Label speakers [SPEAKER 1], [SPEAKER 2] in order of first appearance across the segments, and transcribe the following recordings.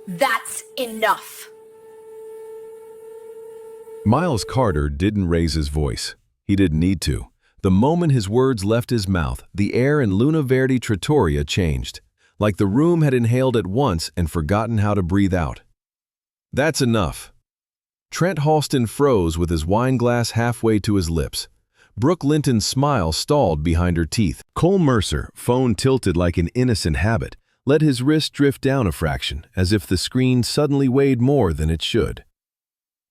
[SPEAKER 1] That's enough.
[SPEAKER 2] Miles Carter didn't raise his voice. He didn't need to. The moment his words left his mouth, the air in Luna Verde Trattoria changed, like the room had inhaled at once and forgotten how to breathe out. That's enough. Trent Halston froze with his wine glass halfway to his lips. Brooke Linton's smile stalled behind her teeth. Cole Mercer, phone tilted like an innocent habit, let his wrist drift down a fraction, as if the screen suddenly weighed more than it should.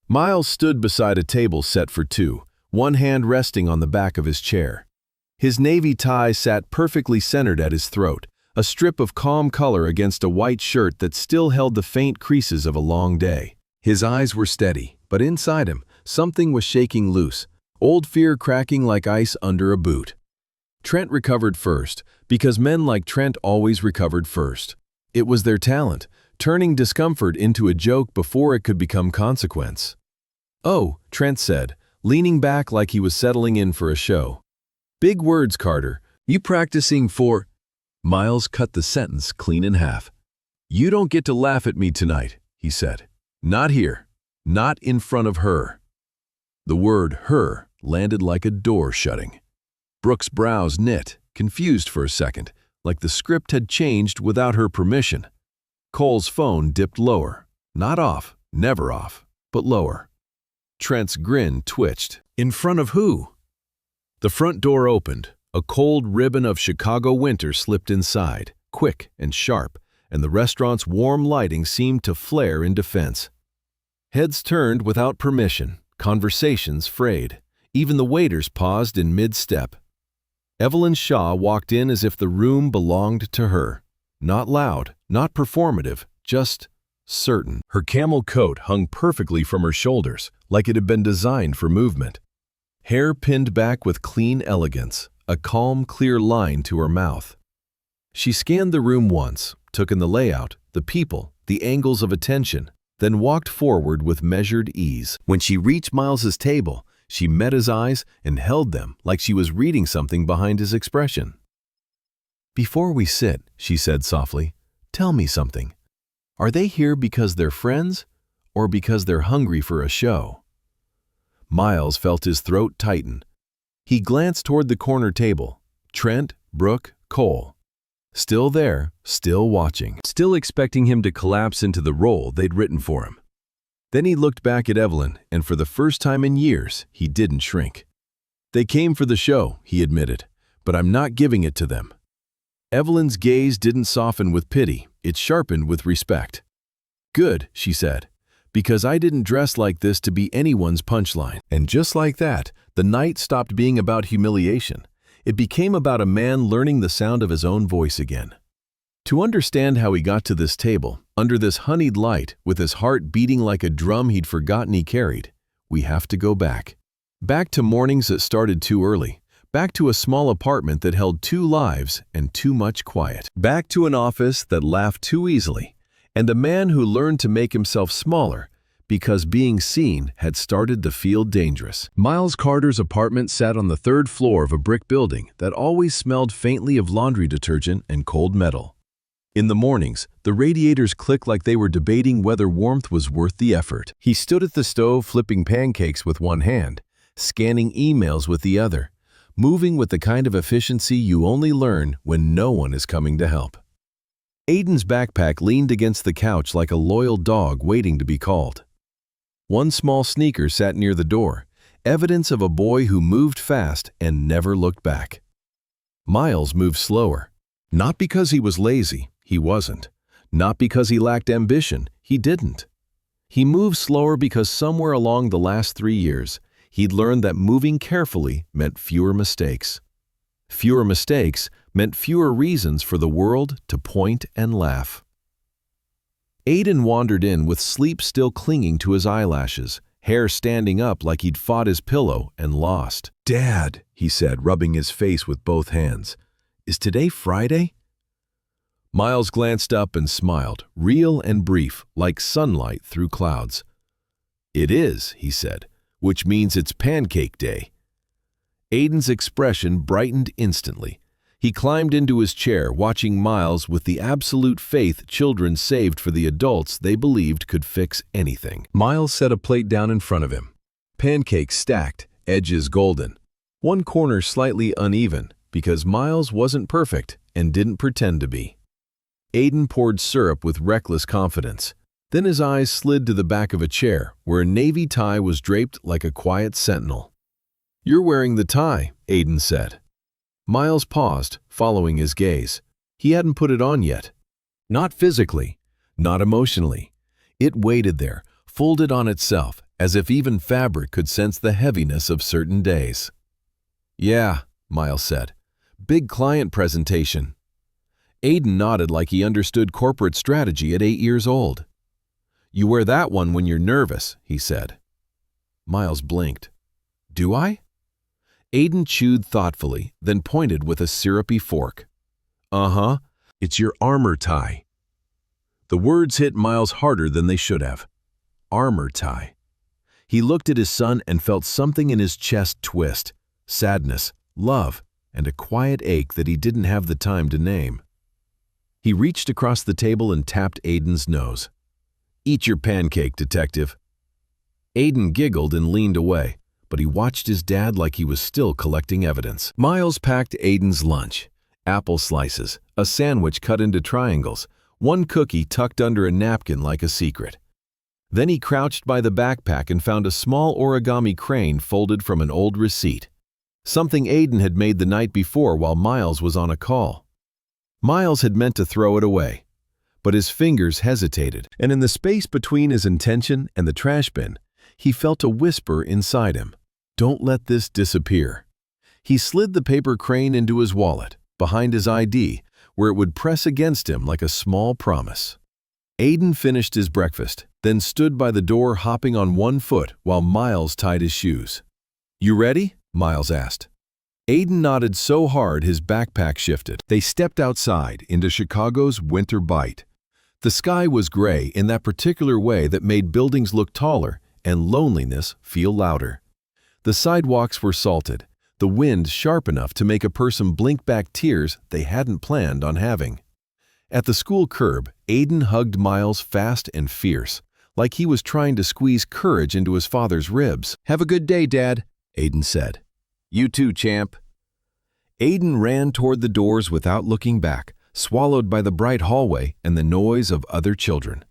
[SPEAKER 2] Miles stood beside a table set for two, one hand resting on the back of his chair. His navy tie sat perfectly centered at his throat, a strip of calm color against a white shirt that still held the faint creases of a long day. His eyes were steady, but inside him, something was shaking loose, old fear cracking like ice under a boot. Trent recovered first, because men like Trent always recovered first. It was their talent, turning discomfort into a joke before it could become consequence. "Oh," Trent said, leaning back like he was settling in for a show. "Big words, Carter. You practicing for—" Miles cut the sentence clean in half. "You don't get to laugh at me tonight," he said. "Not here. Not in front of her." The word "her" landed like a door shutting. Brooke's brows knit, confused for a second, like the script had changed without her permission. Cole's phone dipped lower. Not off, never off, but lower. Trent's grin twitched. In front of who? The front door opened. A cold ribbon of Chicago winter slipped inside, quick and sharp, and the restaurant's warm lighting seemed to flare in defense. Heads turned without permission, conversations frayed. Even the waiters paused in mid-step. Evelyn Shaw walked in as if the room belonged to her. Not loud, not performative, just certain. Her camel coat hung perfectly from her shoulders, like it had been designed for movement. Hair pinned back with clean elegance, a calm, clear line to her mouth. She scanned the room once, took in the layout, the people, the angles of attention, then walked forward with measured ease. When she reached Miles's table, she met his eyes and held them like she was reading something behind his expression. "Before we sit," she said softly, "tell me something. Are they here because they're friends or because they're hungry for a show?" Miles felt his throat tighten. He glanced toward the corner table. Trent, Brooke, Cole. Still there, still watching, still expecting him to collapse into the role they'd written for him. Then he looked back at Evelyn, and for the first time in years, he didn't shrink. "They came for the show," he admitted, "but I'm not giving it to them." Evelyn's gaze didn't soften with pity, it sharpened with respect. "Good," she said, "because I didn't dress like this to be anyone's punchline." And just like that, the night stopped being about humiliation. It became about a man learning the sound of his own voice again. To understand how he got to this table, under this honeyed light, with his heart beating like a drum he'd forgotten he carried, we have to go back. Back to mornings that started too early. Back to a small apartment that held two lives and too much quiet. Back to an office that laughed too easily, and a man who learned to make himself smaller because being seen had started to feel dangerous. Miles Carter's apartment sat on the third floor of a brick building that always smelled faintly of laundry detergent and cold metal. In the mornings, the radiators clicked like they were debating whether warmth was worth the effort. He stood at the stove flipping pancakes with one hand, scanning emails with the other, moving with the kind of efficiency you only learn when no one is coming to help. Aiden's backpack leaned against the couch like a loyal dog waiting to be called. One small sneaker sat near the door, evidence of a boy who moved fast and never looked back. Miles moved slower, not because he was lazy. He wasn't. Not because he lacked ambition. He didn't. He moved slower because somewhere along the last 3 years, he'd learned that moving carefully meant fewer mistakes. Fewer mistakes meant fewer reasons for the world to point and laugh. Aiden wandered in with sleep still clinging to his eyelashes, hair standing up like he'd fought his pillow and lost. "Dad," he said, rubbing his face with both hands, "is today Friday?" Miles glanced up and smiled, real and brief, like sunlight through clouds. "It is," he said, "which means it's pancake day." Aiden's expression brightened instantly. He climbed into his chair, watching Miles with the absolute faith children saved for the adults they believed could fix anything. Miles set a plate down in front of him. Pancakes stacked, edges golden. One corner slightly uneven, because Miles wasn't perfect and didn't pretend to be. Aiden poured syrup with reckless confidence. Then his eyes slid to the back of a chair, where a navy tie was draped like a quiet sentinel. "You're wearing the tie," Aiden said. Miles paused, following his gaze. He hadn't put it on yet. Not physically, not emotionally. It waited there, folded on itself, as if even fabric could sense the heaviness of certain days. "Yeah," Miles said. "Big client presentation." Aiden nodded like he understood corporate strategy at 8 years old. "You wear that one when you're nervous," he said. Miles blinked. "Do I?" Aiden chewed thoughtfully, then pointed with a syrupy fork. "Uh-huh, it's your armor tie." The words hit Miles harder than they should have. Armor tie. He looked at his son and felt something in his chest twist. Sadness, love, and a quiet ache that he didn't have the time to name. He reached across the table and tapped Aiden's nose. "Eat your pancake, detective." Aiden giggled and leaned away, but he watched his dad like he was still collecting evidence. Miles packed Aiden's lunch. Apple slices, a sandwich cut into triangles, one cookie tucked under a napkin like a secret. Then he crouched by the backpack and found a small origami crane folded from an old receipt. Something Aiden had made the night before while Miles was on a call. Miles had meant to throw it away, but his fingers hesitated, and in the space between his intention and the trash bin, he felt a whisper inside him. "Don't let this disappear." He slid the paper crane into his wallet, behind his ID, where it would press against him like a small promise. Aiden finished his breakfast, then stood by the door hopping on one foot while Miles tied his shoes. "You ready?" Miles asked. Aiden nodded so hard his backpack shifted. They stepped outside into Chicago's winter bite. The sky was gray in that particular way that made buildings look taller and loneliness feel louder. The sidewalks were salted, the wind sharp enough to make a person blink back tears they hadn't planned on having. At the school curb, Aiden hugged Miles fast and fierce, like he was trying to squeeze courage into his father's ribs. "Have a good day, Dad," Aiden said. "You too, champ." Aiden ran toward the doors without looking back, swallowed by the bright hallway and the noise of other children.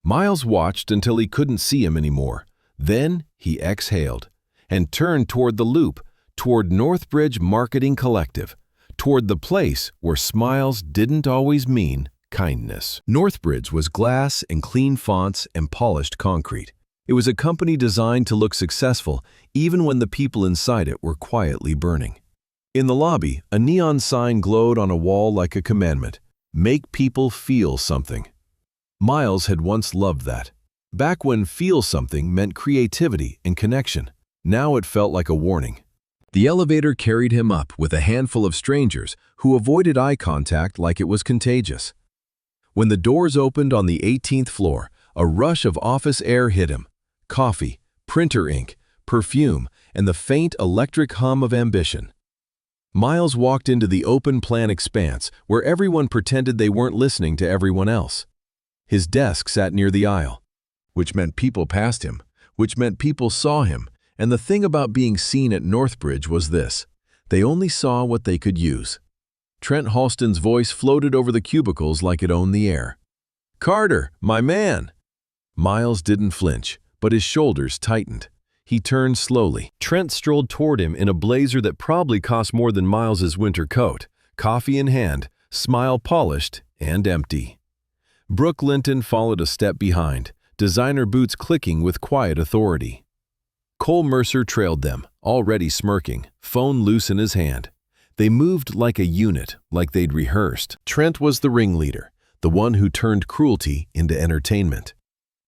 [SPEAKER 2] Miles watched until he couldn't see him anymore. Then he exhaled and turned toward the loop, toward Northbridge Marketing Collective, toward the place where smiles didn't always mean kindness. Northbridge was glass and clean fonts and polished concrete. It was a company designed to look successful even when the people inside it were quietly burning. In the lobby, a neon sign glowed on a wall like a commandment: "Make people feel something." Miles had once loved that. Back when feel something meant creativity and connection. Now it felt like a warning. The elevator carried him up with a handful of strangers who avoided eye contact like it was contagious. When the doors opened on the 18th floor, a rush of office air hit him. Coffee, printer ink, perfume, and the faint electric hum of ambition. Miles walked into the open-plan expanse where everyone pretended they weren't listening to everyone else. His desk sat near the aisle, which meant people passed him, which meant people saw him, and the thing about being seen at Northbridge was this: they only saw what they could use. Trent Halston's voice floated over the cubicles like it owned the air. "Carter, my man!" Miles didn't flinch, but his shoulders tightened. He turned slowly. Trent strolled toward him in a blazer that probably cost more than Miles's winter coat, coffee in hand, smile polished and empty. Brooke Linton followed a step behind, designer boots clicking with quiet authority. Cole Mercer trailed them, already smirking, phone loose in his hand. They moved like a unit, like they'd rehearsed. Trent was the ringleader, the one who turned cruelty into entertainment.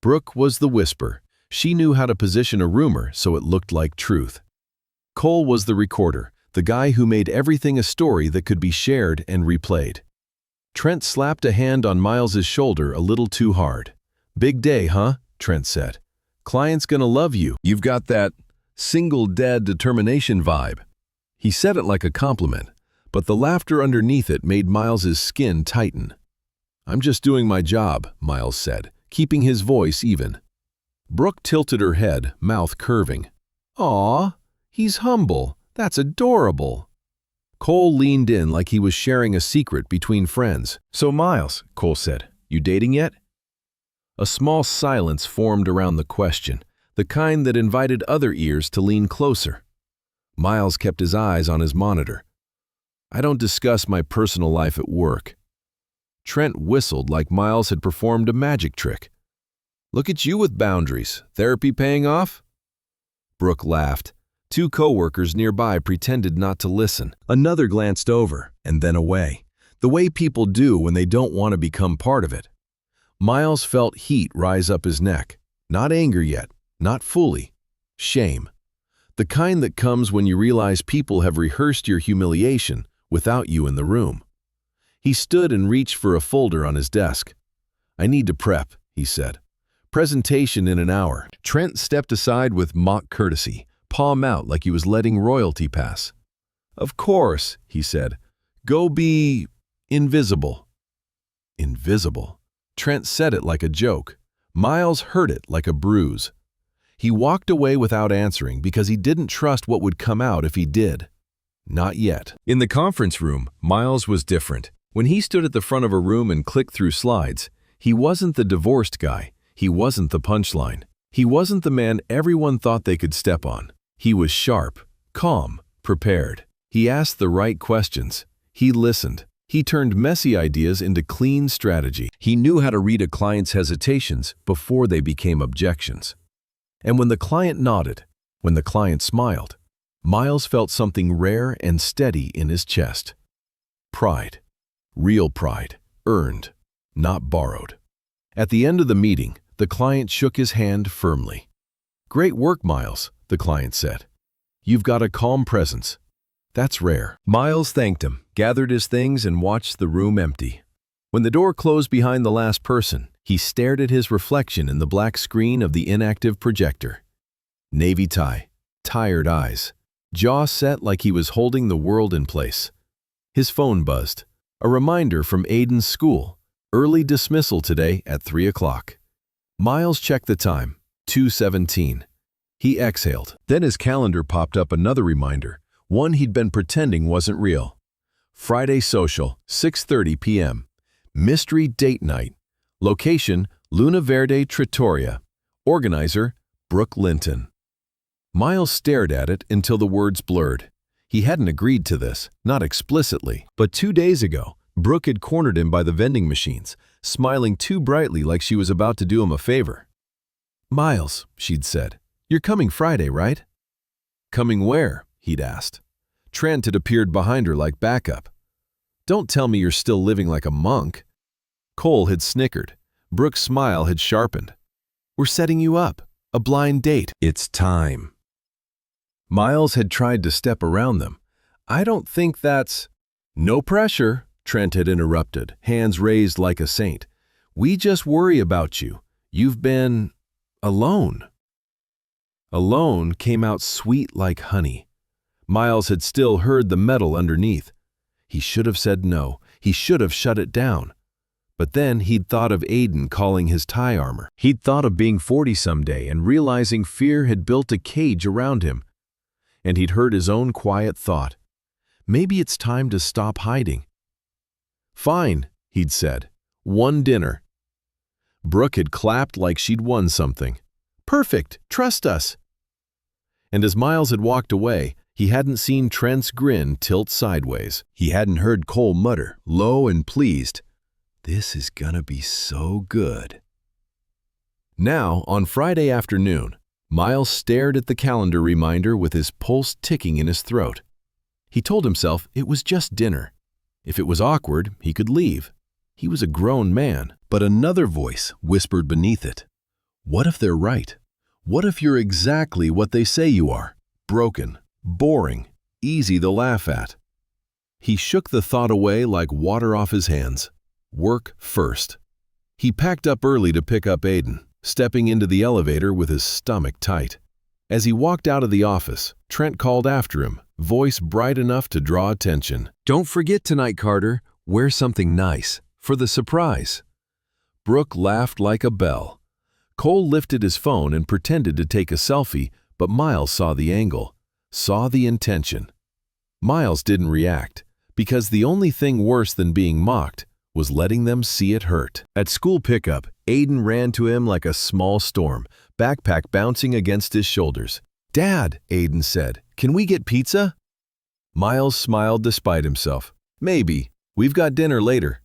[SPEAKER 2] Brooke was the whisper. She knew how to position a rumor so it looked like truth. Cole was the recorder, the guy who made everything a story that could be shared and replayed. Trent slapped a hand on Miles's shoulder a little too hard. "Big day, huh?" Trent said. "Client's gonna love you. You've got that single dead determination vibe." He said it like a compliment, but the laughter underneath it made Miles's skin tighten. "I'm just doing my job," Miles said, keeping his voice even. Brooke tilted her head, mouth curving. "Aw, he's humble. That's adorable." Cole leaned in like he was sharing a secret between friends. "So Miles," Cole said, "you dating yet?" A small silence formed around the question, the kind that invited other ears to lean closer. Miles kept his eyes on his monitor. "I don't discuss my personal life at work." Trent whistled like Miles had performed a magic trick. "Look at you with boundaries. Therapy paying off?" Brooke laughed. Two coworkers nearby pretended not to listen. Another glanced over, and then away, the way people do when they don't want to become part of it. Miles felt heat rise up his neck. Not anger yet, not fully. Shame. The kind that comes when you realize people have rehearsed your humiliation without you in the room. He stood and reached for a folder on his desk. "I need to prep," he said. "Presentation in an hour." Trent stepped aside with mock courtesy, palm out like he was letting royalty pass. "Of course," he said. "Go be invisible." Invisible. Trent said it like a joke. Miles heard it like a bruise. He walked away without answering because he didn't trust what would come out if he did. Not yet. In the conference room, Miles was different. When he stood at the front of a room and clicked through slides, he wasn't the divorced guy. He wasn't the punchline. He wasn't the man everyone thought they could step on. He was sharp, calm, prepared. He asked the right questions. He listened. He turned messy ideas into clean strategy. He knew how to read a client's hesitations before they became objections. And when the client nodded, when the client smiled, Miles felt something rare and steady in his chest. Pride. Real pride. Earned, not borrowed. At the end of the meeting, the client shook his hand firmly. "Great work, Miles," the client said. "You've got a calm presence. That's rare." Miles thanked him, gathered his things, and watched the room empty. When the door closed behind the last person, he stared at his reflection in the black screen of the inactive projector. Navy tie, tired eyes, jaw set like he was holding the world in place. His phone buzzed. A reminder from Aiden's school. Early dismissal today at 3 o'clock. Miles checked the time, 2:17. He exhaled. Then his calendar popped up another reminder, one he'd been pretending wasn't real. Friday social, 6:30 p.m. Mystery date night. Location, Luna Verde Trattoria. Organizer, Brooke Linton. Miles stared at it until the words blurred. He hadn't agreed to this, not explicitly. But 2 days ago, Brooke had cornered him by the vending machines, smiling too brightly like she was about to do him a favor. "Miles," she'd said, "you're coming Friday, right?" "Coming where?" he'd asked. Trent had appeared behind her like backup. "Don't tell me you're still living like a monk." Cole had snickered. Brooke's smile had sharpened. "We're setting you up. A blind date. It's time." Miles had tried to step around them. "I don't think that's—" "No pressure," Trent had interrupted, hands raised like a saint. "We just worry about you. You've been alone." Alone came out sweet like honey. Miles had still heard the metal underneath. He should have said no. He should have shut it down. But then he'd thought of Aiden calling his tie armor. He'd thought of being 40 someday and realizing fear had built a cage around him. And he'd heard his own quiet thought. Maybe it's time to stop hiding. "Fine," he'd said. "One dinner." Brooke had clapped like she'd won something. "Perfect, trust us." And as Miles had walked away, he hadn't seen Trent's grin tilt sideways. He hadn't heard Cole mutter, low and pleased, "This is gonna be so good." Now, on Friday afternoon, Miles stared at the calendar reminder with his pulse ticking in his throat. He told himself it was just dinner. If it was awkward, he could leave. He was a grown man. But another voice whispered beneath it. What if they're right? What if you're exactly what they say you are? Broken, boring, easy to laugh at. He shook the thought away like water off his hands. Work first. He packed up early to pick up Aiden, stepping into the elevator with his stomach tight. As he walked out of the office, Trent called after him, voice bright enough to draw attention. "Don't forget tonight, Carter. Wear something nice for the surprise." Brooke laughed like a bell. Cole lifted his phone and pretended to take a selfie, but Miles saw the angle, saw the intention. Miles didn't react, because the only thing worse than being mocked was letting them see it hurt. At school pickup, Aiden ran to him like a small storm, backpack bouncing against his shoulders. "Dad," Aiden said, "can we get pizza?" Miles smiled despite himself. "Maybe. We've got dinner later."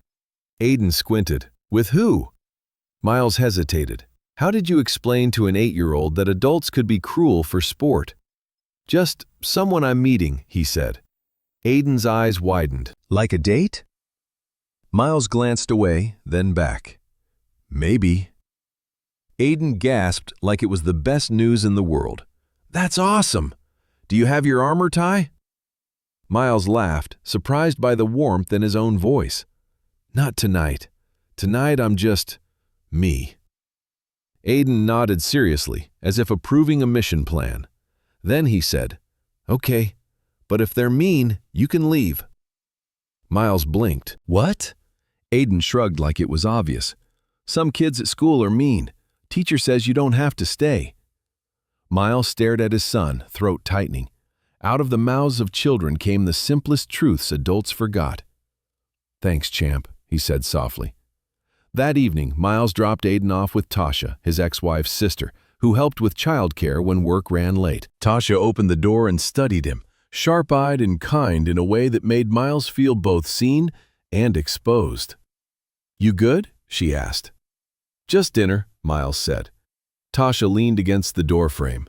[SPEAKER 2] Aiden squinted. "With who?" Miles hesitated. How did you explain to an 8-year-old that adults could be cruel for sport? "Just someone I'm meeting," he said. Aiden's eyes widened. "Like a date?" Miles glanced away, then back. "Maybe." Aiden gasped like it was the best news in the world. "That's awesome! Do you have your armor tie?" Miles laughed, surprised by the warmth in his own voice. "Not tonight. Tonight I'm just me." Aiden nodded seriously, as if approving a mission plan. Then he said, "Okay, but if they're mean, you can leave." Miles blinked. "What?" Aiden shrugged like it was obvious. "Some kids at school are mean. Teacher says you don't have to stay." Miles stared at his son, throat tightening. Out of the mouths of children came the simplest truths adults forgot. "Thanks, champ," he said softly. That evening, Miles dropped Aiden off with Tasha, his ex-wife's sister, who helped with childcare when work ran late. Tasha opened the door and studied him, sharp-eyed and kind in a way that made Miles feel both seen and exposed. "You good?" she asked. "Just dinner," Miles said. Tasha leaned against the doorframe.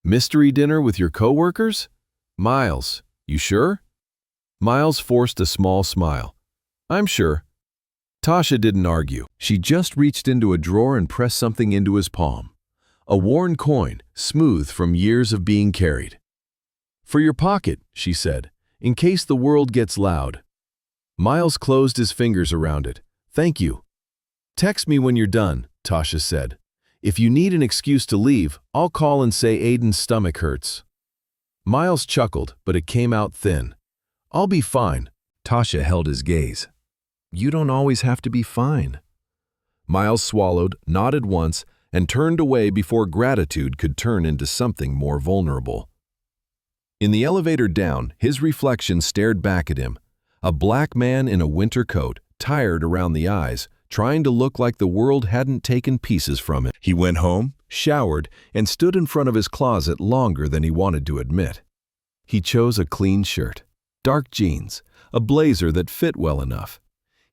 [SPEAKER 2] "Mystery dinner with your coworkers?" "Miles, you sure?" Miles forced a small smile. "I'm sure." Tasha didn't argue. She just reached into a drawer and pressed something into his palm. A worn coin, smooth from years of being carried. "For your pocket," she said, "in case the world gets loud." Miles closed his fingers around it. "Thank you." "Text me when you're done," Tasha said. "If you need an excuse to leave, I'll call and say Aiden's stomach hurts." Miles chuckled, but it came out thin. "I'll be fine." Tasha held his gaze. "You don't always have to be fine." Miles swallowed, nodded once, and turned away before gratitude could turn into something more vulnerable. In the elevator down, his reflection stared back at him. A black man in a winter coat, tired around the eyes, trying to look like the world hadn't taken pieces from him. He went home, showered, and stood in front of his closet longer than he wanted to admit. He chose a clean shirt, dark jeans, a blazer that fit well enough.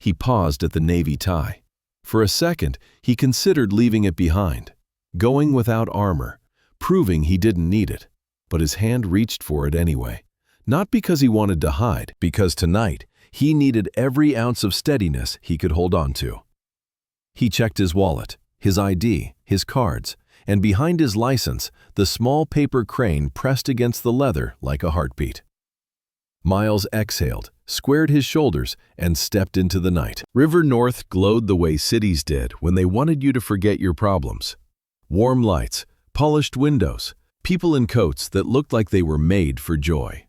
[SPEAKER 2] He paused at the navy tie. For a second, he considered leaving it behind, going without armor, proving he didn't need it. But his hand reached for it anyway. Not because he wanted to hide, because tonight he needed every ounce of steadiness he could hold on to. He checked his wallet, his ID, his cards, and behind his license, the small paper crane pressed against the leather like a heartbeat. Miles exhaled, squared his shoulders, and stepped into the night. River North glowed the way cities did when they wanted you to forget your problems. Warm lights, polished windows, people in coats that looked like they were made for joy.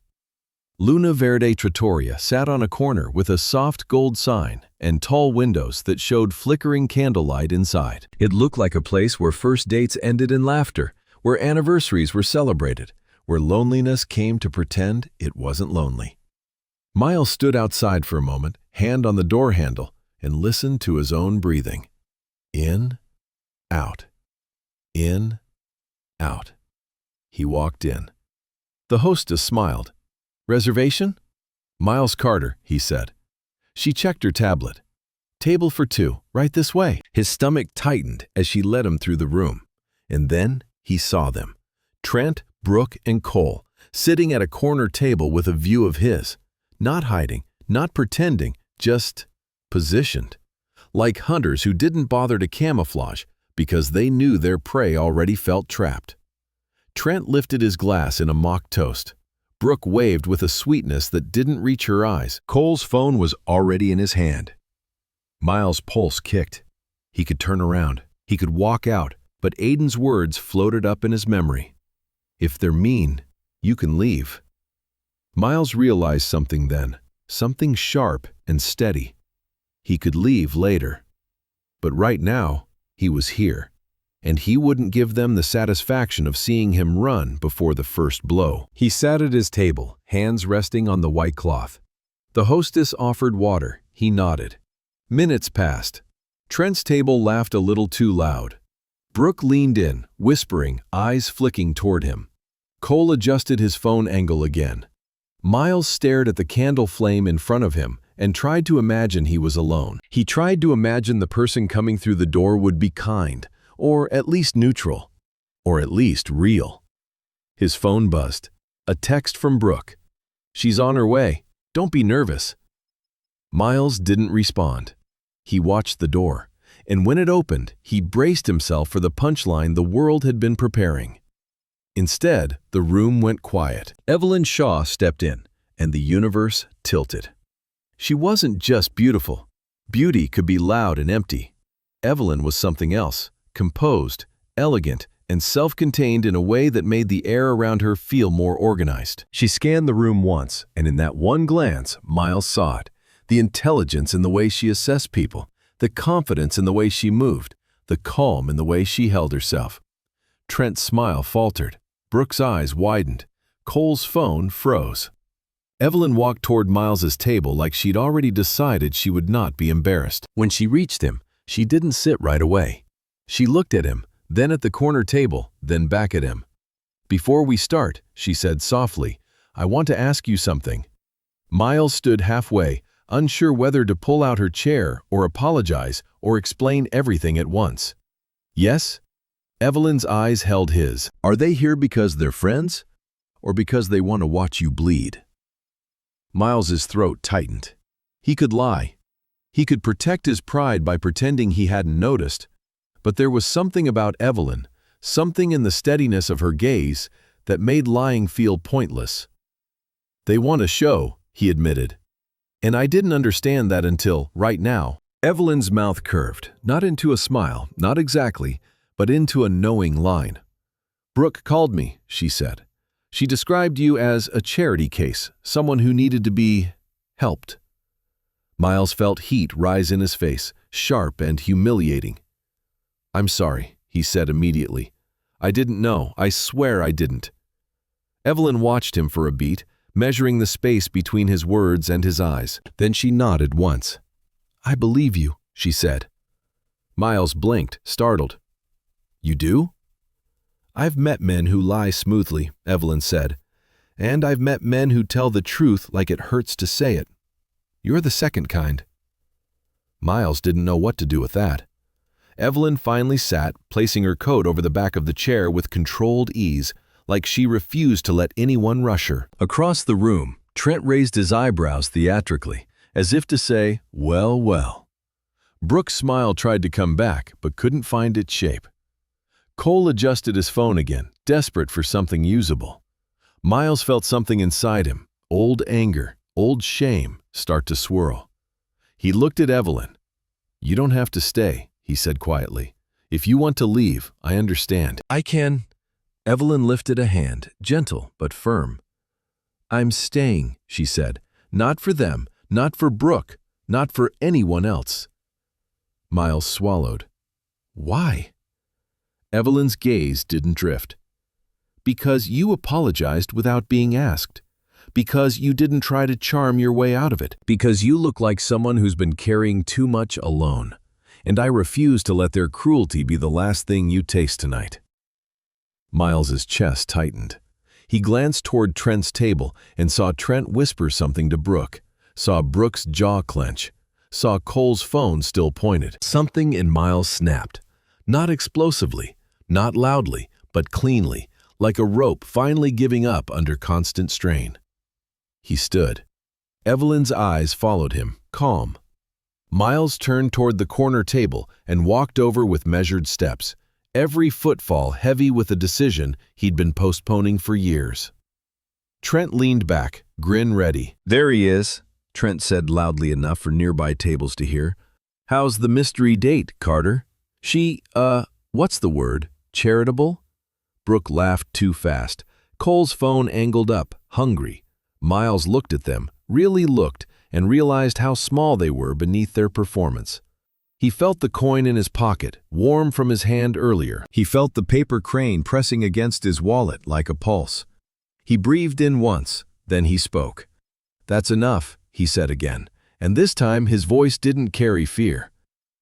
[SPEAKER 2] Luna Verde Trattoria sat on a corner with a soft gold sign and tall windows that showed flickering candlelight inside. It looked like a place where first dates ended in laughter, where anniversaries were celebrated, where loneliness came to pretend it wasn't lonely. Miles stood outside for a moment, hand on the door handle, and listened to his own breathing. In, out. In, out. He walked in. The hostess smiled. "Reservation?" "Miles Carter," he said. She checked her tablet. "Table for 2, right this way." His stomach tightened as she led him through the room. And then he saw them. Trent, Brooke, and Cole, sitting at a corner table with a view of his. Not hiding, not pretending, just positioned. Like hunters who didn't bother to camouflage because they knew their prey already felt trapped. Trent lifted his glass in a mock toast. Brooke waved with a sweetness that didn't reach her eyes. Cole's phone was already in his hand. Miles' pulse kicked. He could turn around. He could walk out, but Aiden's words floated up in his memory. "If they're mean, you can leave." Miles realized something then, something sharp and steady. He could leave later. But right now, he was here, and he wouldn't give them the satisfaction of seeing him run before the first blow. He sat at his table, hands resting on the white cloth. The hostess offered water. He nodded. Minutes passed. Trent's table laughed a little too loud. Brooke leaned in, whispering, eyes flicking toward him. Cole adjusted his phone angle again. Miles stared at the candle flame in front of him and tried to imagine he was alone. He tried to imagine the person coming through the door would be kind, or at least neutral, or at least real. His phone buzzed. A text from Brooke. "She's on her way. Don't be nervous." Miles didn't respond. He watched the door, and when it opened, he braced himself for the punchline the world had been preparing. Instead, the room went quiet. Evelyn Shaw stepped in, and the universe tilted. She wasn't just beautiful. Beauty could be loud and empty. Evelyn was something else, composed, elegant, and self-contained in a way that made the air around her feel more organized. She scanned the room once, and in that one glance, Miles saw it. The intelligence in the way she assessed people, the confidence in the way she moved, the calm in the way she held herself. Trent's smile faltered. Brooke's eyes widened. Cole's phone froze. Evelyn walked toward Miles's table like she'd already decided she would not be embarrassed. When she reached him, she didn't sit right away. She looked at him, then at the corner table, then back at him. "Before we start," she said softly, "I want to ask you something." Miles stood halfway, unsure whether to pull out her chair or apologize or explain everything at once. "Yes?" Evelyn's eyes held his. "Are they here because they're friends? Or because they want to watch you bleed?" Miles's throat tightened. He could lie. He could protect his pride by pretending he hadn't noticed. But there was something about Evelyn, something in the steadiness of her gaze, that made lying feel pointless. "They want a show," he admitted. "And I didn't understand that until, right now." Evelyn's mouth curved, not into a smile, not exactly, but into a knowing line. "Brooke called me," she said. "She described you as a charity case, someone who needed to be helped." Miles felt heat rise in his face, sharp and humiliating. "I'm sorry," he said immediately. "I didn't know. I swear I didn't." Evelyn watched him for a beat, measuring the space between his words and his eyes. Then she nodded once. "I believe you," she said. Miles blinked, startled. "You do?" "I've met men who lie smoothly," Evelyn said. "And I've met men who tell the truth like it hurts to say it. You're the second kind." Miles didn't know what to do with that. Evelyn finally sat, placing her coat over the back of the chair with controlled ease, like she refused to let anyone rush her. Across the room, Trent raised his eyebrows theatrically, as if to say, "Well, well." Brooke's smile tried to come back, but couldn't find its shape. Cole adjusted his phone again, desperate for something usable. Miles felt something inside him, old anger, old shame, start to swirl. He looked at Evelyn. "You don't have to stay," he said quietly. "If you want to leave, I understand." "I can." Evelyn lifted a hand, gentle but firm. "I'm staying," she said. "Not for them, not for Brooke, not for anyone else." Miles swallowed. "Why?" Evelyn's gaze didn't drift. "Because you apologized without being asked. Because you didn't try to charm your way out of it. Because you look like someone who's been carrying too much alone. And I refuse to let their cruelty be the last thing you taste tonight." Miles's chest tightened. He glanced toward Trent's table and saw Trent whisper something to Brooke, saw Brooke's jaw clench, saw Cole's phone still pointed. Something in Miles snapped. Not explosively, not loudly, but cleanly, like a rope finally giving up under constant strain. He stood. Evelyn's eyes followed him, calm. Miles turned toward the corner table and walked over with measured steps, every footfall heavy with a decision he'd been postponing for years. Trent leaned back, grin ready. "There he is," Trent said loudly enough for nearby tables to hear. "How's the mystery date, Carter? She, what's the word? Charitable?" Brooke laughed too fast. Cole's phone angled up, hungry. Miles looked at them, really looked, and realized how small they were beneath their performance. He felt the coin in his pocket, warm from his hand earlier. He felt the paper crane pressing against his wallet like a pulse. He breathed in once, then he spoke. "That's enough," he said again, and this time his voice didn't carry fear.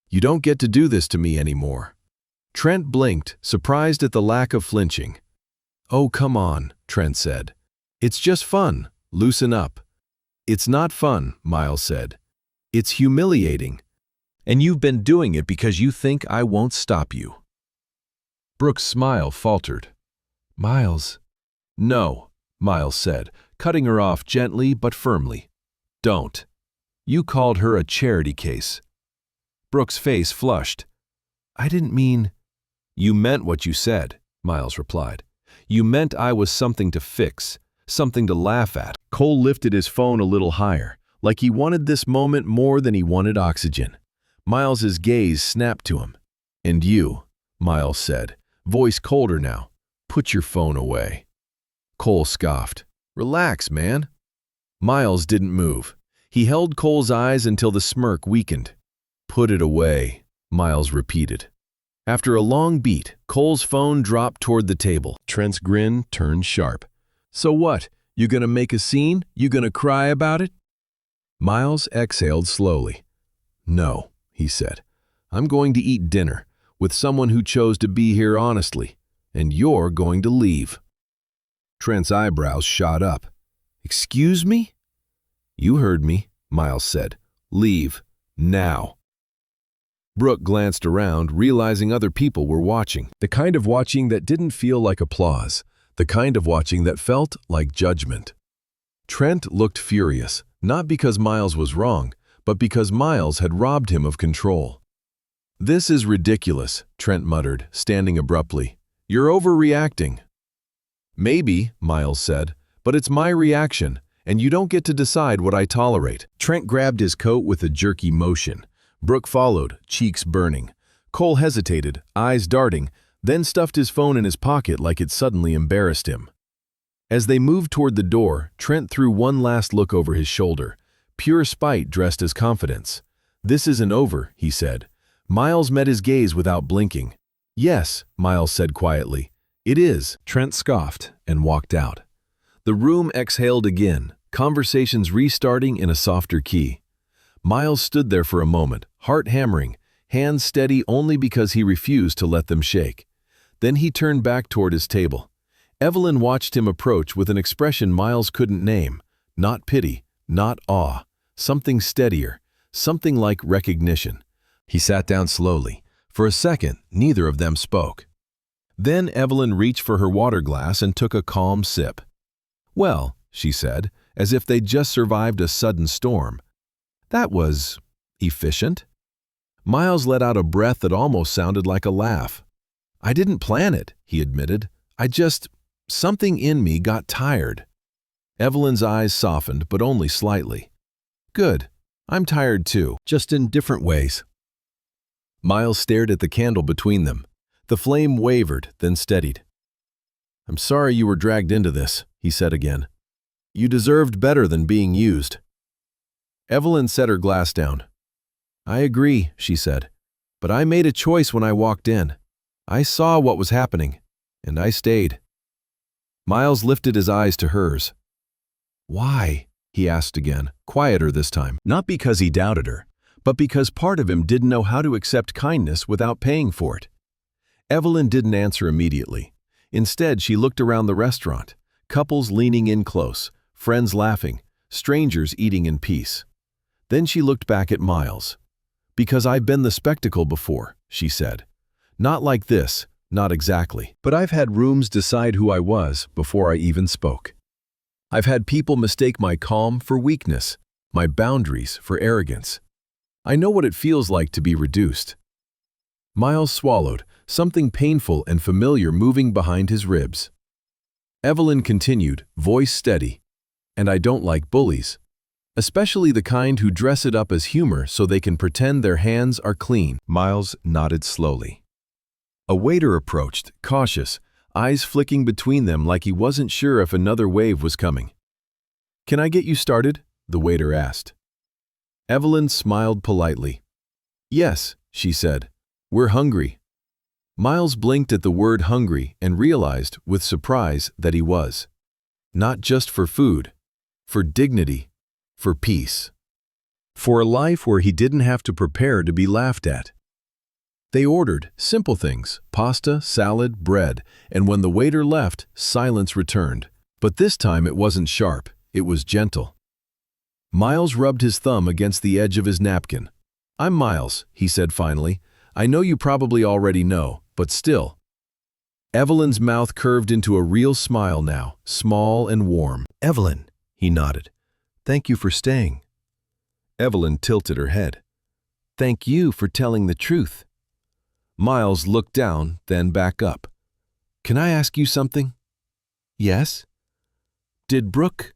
[SPEAKER 2] "You don't get to do this to me anymore." Trent blinked, surprised at the lack of flinching. "Oh, come on," Trent said. "It's just fun. Loosen up." "It's not fun," Miles said. "It's humiliating. And you've been doing it because you think I won't stop you." Brooke's smile faltered. "Miles." "No," Miles said, cutting her off gently but firmly. "Don't. You called her a charity case." Brooke's face flushed. "I didn't mean—" "You meant what you said," Miles replied. "You meant I was something to fix, something to laugh at." Cole lifted his phone a little higher, like he wanted this moment more than he wanted oxygen. Miles's gaze snapped to him. "And you," Miles said, voice colder now, "put your phone away." Cole scoffed. "Relax, man." Miles didn't move. He held Cole's eyes until the smirk weakened. "Put it away," Miles repeated. After a long beat, Cole's phone dropped toward the table. Trent's grin turned sharp. "So what? You gonna make a scene? You gonna cry about it?" Miles exhaled slowly. "No," he said. "I'm going to eat dinner with someone who chose to be here honestly, and you're going to leave." Trent's eyebrows shot up. "Excuse me?" "You heard me," Miles said. "Leave. Now." Brooke glanced around, realizing other people were watching. The kind of watching that didn't feel like applause. The kind of watching that felt like judgment. Trent looked furious, not because Miles was wrong, but because Miles had robbed him of control. "This is ridiculous," Trent muttered, standing abruptly. "You're overreacting." "Maybe," Miles said, "but it's my reaction, and you don't get to decide what I tolerate." Trent grabbed his coat with a jerky motion. Brooke followed, cheeks burning. Cole hesitated, eyes darting, then stuffed his phone in his pocket like it suddenly embarrassed him. As they moved toward the door, Trent threw one last look over his shoulder, pure spite dressed as confidence. "This isn't over," he said. Miles met his gaze without blinking. "Yes," Miles said quietly. "It is." Trent scoffed and walked out. The room exhaled again, conversations restarting in a softer key. Miles stood there for a moment, heart hammering, hands steady only because he refused to let them shake. Then he turned back toward his table. Evelyn watched him approach with an expression Miles couldn't name. Not pity, not awe. Something steadier, something like recognition. He sat down slowly. For a second, neither of them spoke. Then Evelyn reached for her water glass and took a calm sip. "Well," she said, as if they'd just survived a sudden storm. "That was efficient." Miles let out a breath that almost sounded like a laugh. "I didn't plan it," he admitted. Something in me got tired." Evelyn's eyes softened, but only slightly. "Good. I'm tired too, just in different ways." Miles stared at the candle between them. The flame wavered, then steadied. "I'm sorry you were dragged into this," he said again. "You deserved better than being used." Evelyn set her glass down. "I agree," she said, "but I made a choice when I walked in. I saw what was happening, and I stayed." Miles lifted his eyes to hers. "Why?" he asked again, quieter this time. Not because he doubted her, but because part of him didn't know how to accept kindness without paying for it. Evelyn didn't answer immediately. Instead, she looked around the restaurant, couples leaning in close, friends laughing, strangers eating in peace. Then she looked back at Miles. "Because I've been the spectacle before," she said. "Not like this, not exactly. But I've had rooms decide who I was before I even spoke. I've had people mistake my calm for weakness, my boundaries for arrogance. I know what it feels like to be reduced." Miles swallowed, something painful and familiar moving behind his ribs. Evelyn continued, voice steady. "And I don't like bullies. Especially the kind who dress it up as humor so they can pretend their hands are clean." Miles nodded slowly. A waiter approached, cautious, eyes flicking between them like he wasn't sure if another wave was coming. "Can I get you started?" the waiter asked. Evelyn smiled politely. "Yes," she said. "We're hungry." Miles blinked at the word hungry and realized, with surprise, that he was. Not just for food, for dignity, for peace. For a life where he didn't have to prepare to be laughed at. They ordered simple things, pasta, salad, bread, and when the waiter left, silence returned. But this time it wasn't sharp, it was gentle. Miles rubbed his thumb against the edge of his napkin. "I'm Miles," he said finally. "I know you probably already know, but still." Evelyn's mouth curved into a real smile now, small and warm. "Evelyn," he nodded. "Thank you for staying." Evelyn tilted her head. "Thank you for telling the truth." Miles looked down, then back up. "Can I ask you something?" "Yes." "Did Brooke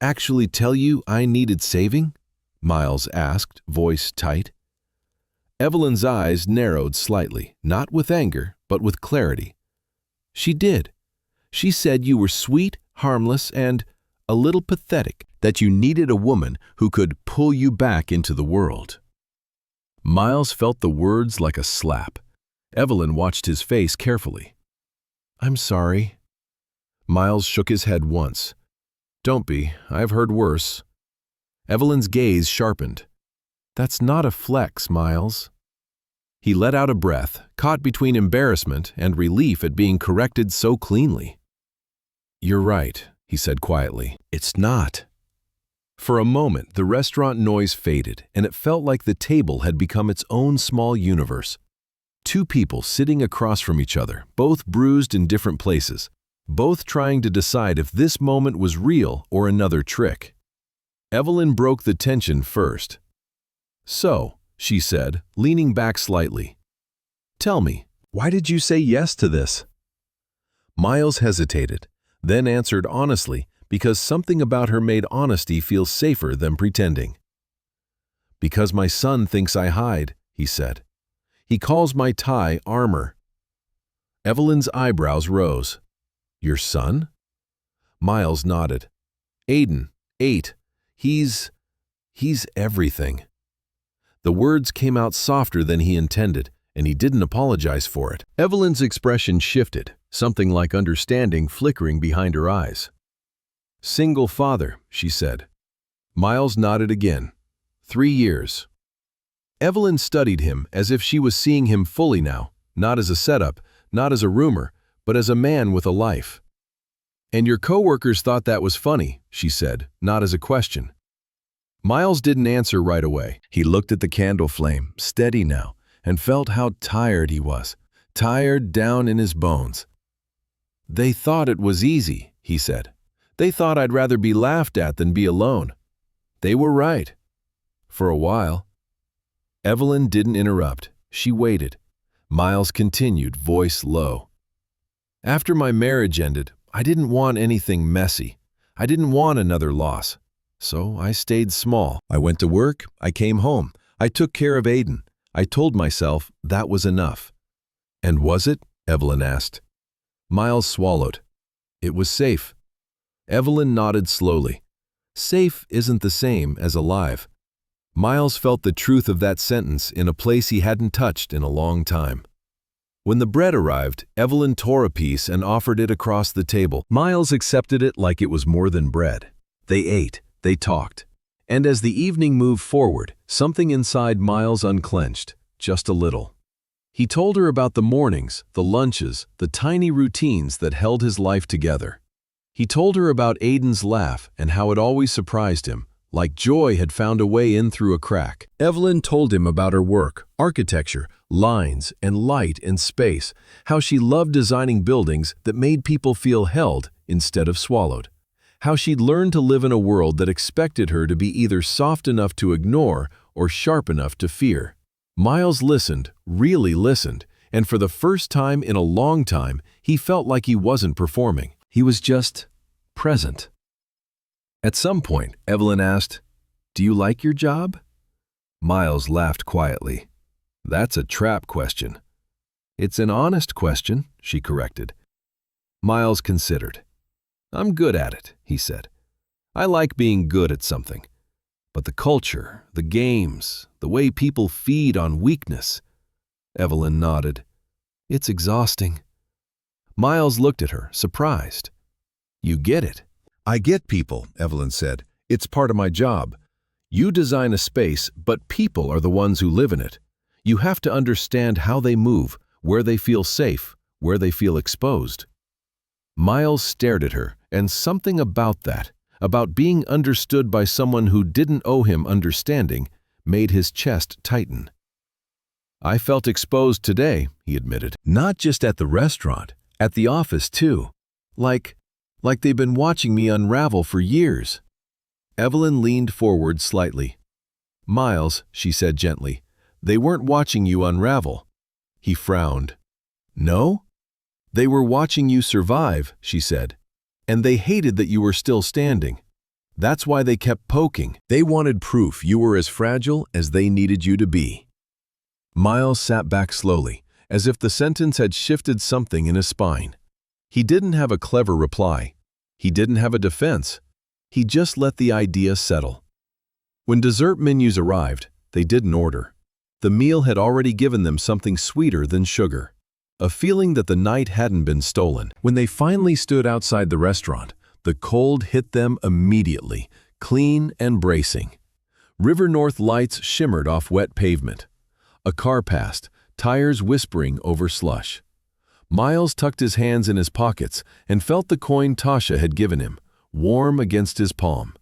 [SPEAKER 2] actually tell you I needed saving?" Miles asked, voice tight. Evelyn's eyes narrowed slightly, not with anger, but with clarity. "She did. She said you were sweet, harmless, and a little pathetic, that you needed a woman who could pull you back into the world." Miles felt the words like a slap. Evelyn watched his face carefully. "I'm sorry." Miles shook his head once. "Don't be. I've heard worse." Evelyn's gaze sharpened. "That's not a flex, Miles." He let out a breath, caught between embarrassment and relief at being corrected so cleanly. "You're right," he said quietly. "It's not." For a moment, the restaurant noise faded, and it felt like the table had become its own small universe. Two people sitting across from each other, both bruised in different places, both trying to decide if this moment was real or another trick. Evelyn broke the tension first. "So," she said, leaning back slightly, "tell me, why did you say yes to this?" Miles hesitated, then answered honestly, because something about her made honesty feel safer than pretending. "Because my son thinks I hide," he said. "He calls my tie armor." Evelyn's eyebrows rose. "Your son?" Miles nodded. "Aiden, 8. He's everything." The words came out softer than he intended, and he didn't apologize for it. Evelyn's expression shifted, something like understanding flickering behind her eyes. "Single father," she said. Miles nodded again. 3 years. Evelyn studied him as if she was seeing him fully now, not as a setup, not as a rumor, but as a man with a life. "And your coworkers thought that was funny," she said, not as a question. Miles didn't answer right away. He looked at the candle flame, steady now, and felt how tired he was, tired down in his bones. "They thought it was easy," he said. "They thought I'd rather be laughed at than be alone. They were right. For a while." Evelyn didn't interrupt. She waited. Miles continued, voice low. "After my marriage ended, I didn't want anything messy. I didn't want another loss. So I stayed small. I went to work, I came home, I took care of Aiden. I told myself that was enough." "And was it?" Evelyn asked. Miles swallowed. "It was safe." Evelyn nodded slowly. "Safe isn't the same as alive." Miles felt the truth of that sentence in a place he hadn't touched in a long time. When the bread arrived, Evelyn tore a piece and offered it across the table. Miles accepted it like it was more than bread. They ate. They talked. And as the evening moved forward, something inside Miles unclenched, just a little. He told her about the mornings, the lunches, the tiny routines that held his life together. He told her about Aiden's laugh and how it always surprised him, like joy had found a way in through a crack. Evelyn told him about her work, architecture, lines, and light and space, how she loved designing buildings that made people feel held instead of swallowed. How she'd learned to live in a world that expected her to be either soft enough to ignore or sharp enough to fear. Miles listened, really listened, and for the first time in a long time, he felt like he wasn't performing. He was just present. At some point, Evelyn asked, "Do you like your job?" Miles laughed quietly. "That's a trap question." "It's an honest question," she corrected. Miles considered. "I'm good at it," he said. I like being good at something. But the culture, the games, the way people feed on weakness. Evelyn nodded. It's exhausting. Miles looked at her, surprised. You get it.
[SPEAKER 3] I get people, Evelyn said. It's part of my job. You design a space, but people are the ones who live in it. You have to understand how they move, where they feel safe, where they feel exposed. Miles stared at her, and something about that, about being understood by someone who didn't owe him understanding, made his chest tighten. I felt exposed today, he admitted. Not just at the restaurant, at the office too. Like they've been watching me unravel for years. Evelyn leaned forward slightly. Miles, she said gently, they weren't watching you unravel. He frowned. No? They were watching you survive, she said. And they hated that you were still standing. That's why they kept poking. They wanted proof you were as fragile as they needed you to be. Miles sat back slowly, as if the sentence had shifted something in his spine. He didn't have a clever reply. He didn't have a defense. He just let the idea settle. When dessert menus arrived, they didn't order. The meal had already given them something sweeter than sugar. A feeling that the night hadn't been stolen. When they finally stood outside the restaurant, the cold hit them immediately, clean and bracing. River North lights shimmered off wet pavement. A car passed, tires whispering over slush. Miles tucked his hands in his pockets and felt the coin Tasha had given him, warm against his palm.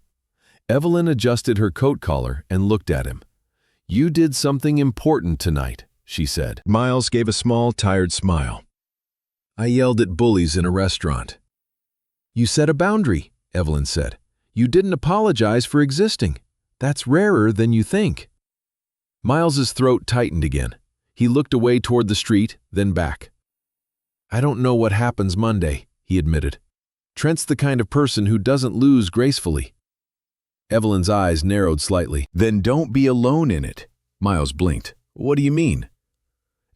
[SPEAKER 3] Evelyn adjusted her coat collar and looked at him. You did something important tonight, she said. Miles gave a small, tired smile. I yelled at bullies in a restaurant. You set a boundary, Evelyn said. You didn't apologize for existing. That's rarer than you think. Miles's throat tightened again. He looked away toward the street, then back. I don't know what happens Monday, he admitted. Trent's the kind of person who doesn't lose gracefully. Evelyn's eyes narrowed slightly. Then don't be alone in it. Miles blinked. What do you mean?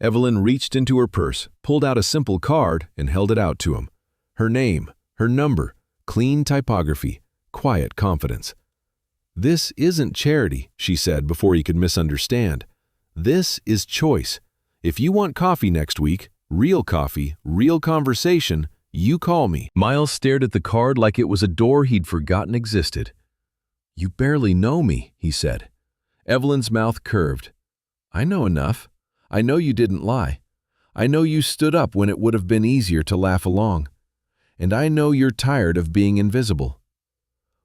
[SPEAKER 3] Evelyn reached into her purse, pulled out a simple card, and held it out to him. Her name, her number, clean typography, quiet confidence. This isn't charity, she said before he could misunderstand. This is choice. If you want coffee next week, real coffee, real conversation, you call me. Miles stared at the card like it was a door he'd forgotten existed. You barely know me, he said. Evelyn's mouth curved. I know enough. I know you didn't lie. I know you stood up when it would have been easier to laugh along. And I know you're tired of being invisible.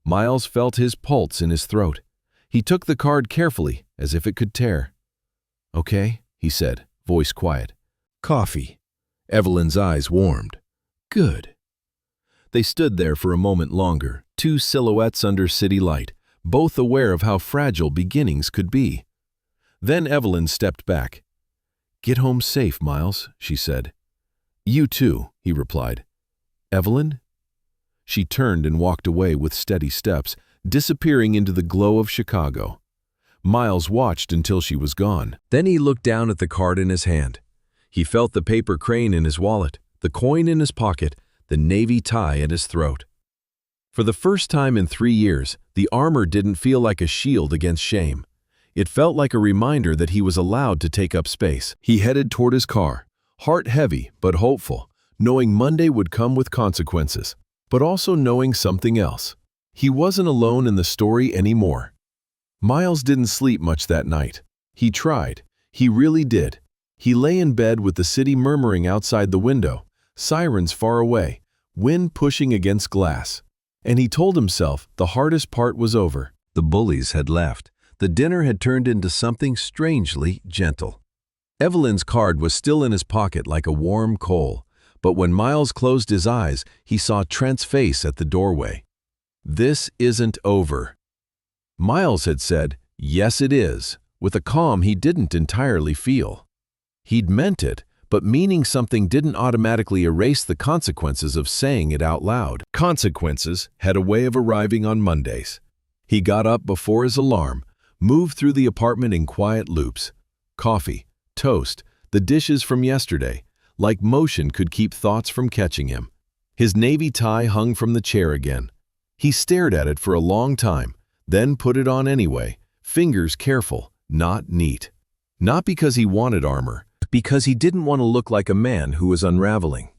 [SPEAKER 3] Miles felt his pulse in his throat. He took the card carefully, as if it could tear. Okay, he said, voice quiet. Coffee. Evelyn's eyes warmed. Good. They stood there for a moment longer, two silhouettes under city light, both aware of how fragile beginnings could be. Then Evelyn stepped back. Get home safe, Miles, she said. You too, he replied. Evelyn? She turned and walked away with steady steps, disappearing into the glow of Chicago. Miles watched until she was gone. Then he looked down at the card in his hand. He felt the paper crane in his wallet, the coin in his pocket, the navy tie at his throat. For the first time in 3 years, the armor didn't feel like a shield against shame. It felt like a reminder that he was allowed to take up space. He headed toward his car, heart heavy but hopeful, knowing Monday would come with consequences, but also knowing something else. He wasn't alone in the story anymore. Miles didn't sleep much that night. He tried. He really did. He lay in bed with the city murmuring outside the window, sirens far away, wind pushing against glass. And he told himself the hardest part was over. The bullies had left. The dinner had turned into something strangely gentle. Evelyn's card was still in his pocket like a warm coal, but when Miles closed his eyes, he saw Trent's face at the doorway. This isn't over. Miles had said, yes it is, with a calm he didn't entirely feel. He'd meant it, but meaning something didn't automatically erase the consequences of saying it out loud. Consequences had a way of arriving on Mondays. He got up before his alarm, moved through the apartment in quiet loops. Coffee, toast, the dishes from yesterday, like motion could keep thoughts from catching him. His navy tie hung from the chair again.
[SPEAKER 2] He stared at it for a long time, then put it on anyway, fingers careful, not neat. Not because he wanted armor, because he didn't want to look like a man who was unraveling.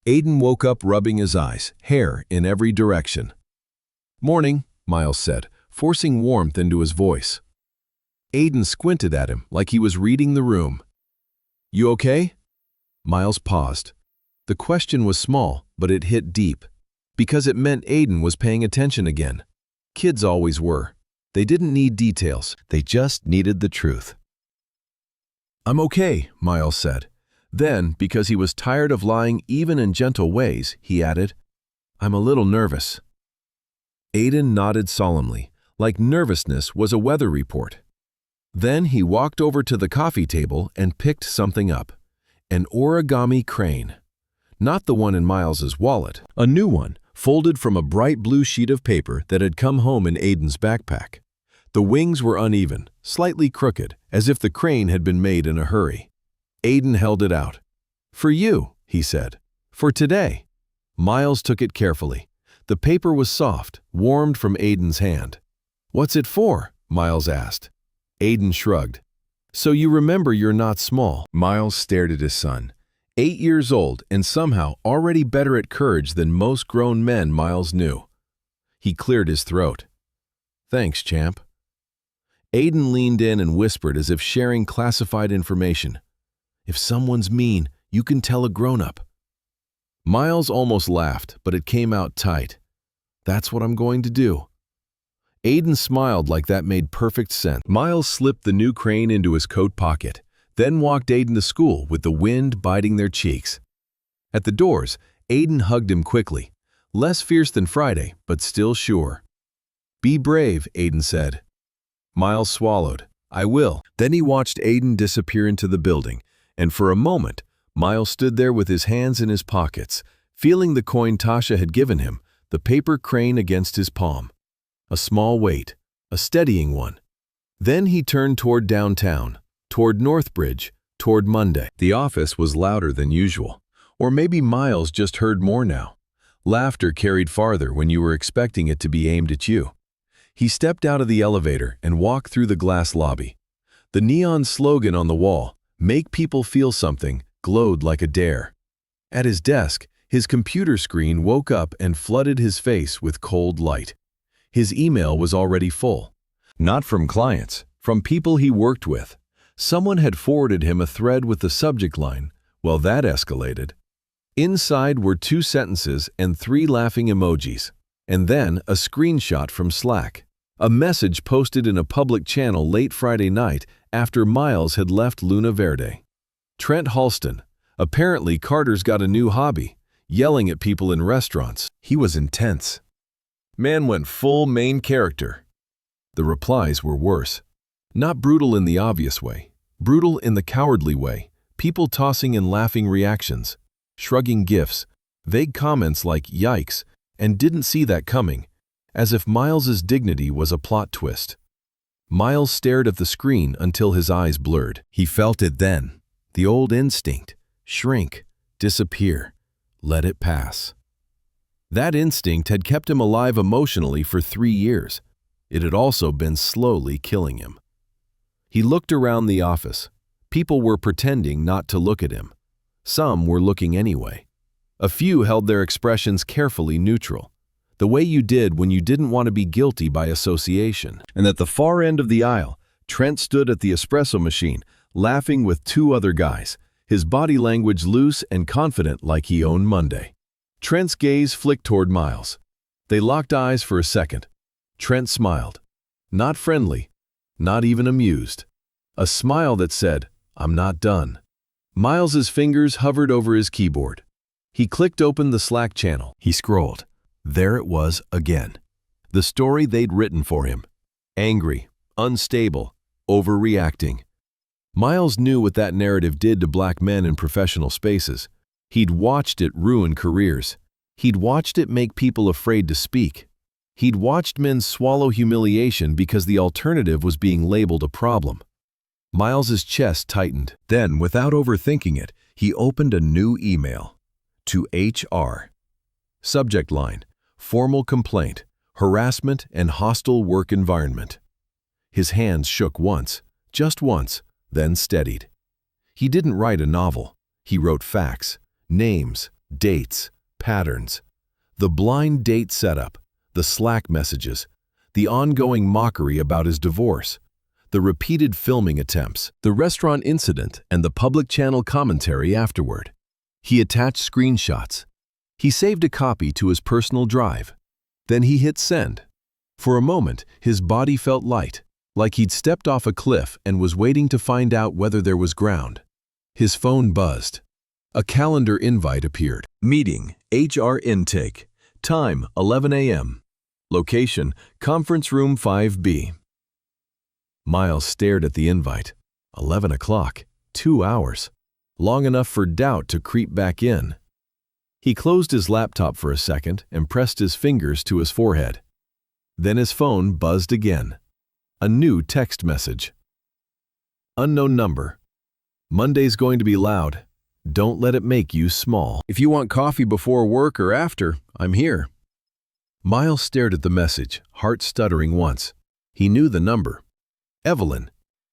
[SPEAKER 2] Aiden woke up rubbing his eyes, hair in every direction. "Morning," Miles said, forcing warmth into his voice. Aiden squinted at him like he was reading the room. "You okay?" Miles paused. The question was small, but it hit deep, because it meant Aiden was paying attention again. Kids always were. They didn't need details, they just needed the truth. "I'm okay," Miles said. Then, because he was tired of lying even in gentle ways, he added, "I'm a little nervous." Aiden nodded solemnly, like nervousness was a weather report. Then he walked over to the coffee table and picked something up. An origami crane. Not the one in Miles's wallet. A new one, folded from a bright blue sheet of paper that had come home in Aiden's backpack. The wings were uneven, slightly crooked, as if the crane had been made in a hurry. Aiden held it out. "For you," he said. "For today." Miles took it carefully. The paper was soft, warmed from Aiden's hand. "What's it for?" Miles asked. Aiden shrugged. "So you remember you're not small." Miles stared at his son. 8 years old and somehow already better at courage than most grown men Miles knew. He cleared his throat. "Thanks, champ." Aiden leaned in and whispered as if sharing classified information. "If someone's mean, you can tell a grown-up." Miles almost laughed, but it came out tight. "That's what I'm going to do." Aiden smiled like that made perfect sense. Miles slipped the new crane into his coat pocket, then walked Aiden to school with the wind biting their cheeks. At the doors, Aiden hugged him quickly, less fierce than Friday, but still sure. "Be brave," Aiden said. Miles swallowed. "I will." Then he watched Aiden disappear into the building, and for a moment, Miles stood there with his hands in his pockets, feeling the coin Tasha had given him, the paper crane against his palm. A small weight, a steadying one. Then he turned toward downtown, toward Northbridge, toward Monday. The office was louder than usual, or maybe Miles just heard more now. Laughter carried farther when you were expecting it to be aimed at you. He stepped out of the elevator and walked through the glass lobby. The neon slogan on the wall, "Make people feel something," glowed like a dare. At his desk, his computer screen woke up and flooded his face with cold light. His email was already full. Not from clients, from people he worked with. Someone had forwarded him a thread with the subject line, "Well, that escalated." Inside were 2 sentences and 3 laughing emojis, and then a screenshot from Slack. A message posted in a public channel late Friday night after Miles had left Luna Verde. Trent Halston. Apparently Carter's got a new hobby, yelling at people in restaurants. He was intense. Man went full main character. The replies were worse. Not brutal in the obvious way, brutal in the cowardly way, people tossing in laughing reactions, shrugging gifs, vague comments like "yikes" and "didn't see that coming," as if Miles's dignity was a plot twist. Miles stared at the screen until his eyes blurred. He felt it then, the old instinct, shrink, disappear, let it pass. That instinct had kept him alive emotionally for 3 years. It had also been slowly killing him. He looked around the office. People were pretending not to look at him. Some were looking anyway. A few held their expressions carefully neutral, the way you did when you didn't want to be guilty by association. And at the far end of the aisle, Trent stood at the espresso machine, laughing with 2 other guys, his body language loose and confident like he owned Monday. Trent's gaze flicked toward Miles. They locked eyes for a second. Trent smiled. Not friendly, not even amused. A smile that said, "I'm not done." Miles's fingers hovered over his keyboard. He clicked open the Slack channel. He scrolled. There it was again. The story they'd written for him. Angry, unstable, overreacting. Miles knew what that narrative did to black men in professional spaces. He'd watched it ruin careers. He'd watched it make people afraid to speak. He'd watched men swallow humiliation because the alternative was being labeled a problem. Miles's chest tightened. Then, without overthinking it, he opened a new email. To HR. Subject line: formal complaint, harassment, and hostile work environment. His hands shook once, just once, then steadied. He didn't write a novel. He wrote facts, names, dates, patterns. The blind date setup, the Slack messages, the ongoing mockery about his divorce, the repeated filming attempts, the restaurant incident, and the public channel commentary afterward. He attached screenshots. He saved a copy to his personal drive. Then he hit send. For a moment, his body felt light, like he'd stepped off a cliff and was waiting to find out whether there was ground. His phone buzzed. A calendar invite appeared. Meeting, HR intake. Time, 11 a.m. Location, conference room 5B. Miles stared at the invite. 11 o'clock, 2 hours. Long enough for doubt to creep back in. He closed his laptop for a second and pressed his fingers to his forehead. Then his phone buzzed again. A new text message. Unknown number. Monday's going to be loud. Don't let it make you small. If you want coffee before work or after, I'm here. Miles stared at the message, heart stuttering once. He knew the number. Evelyn.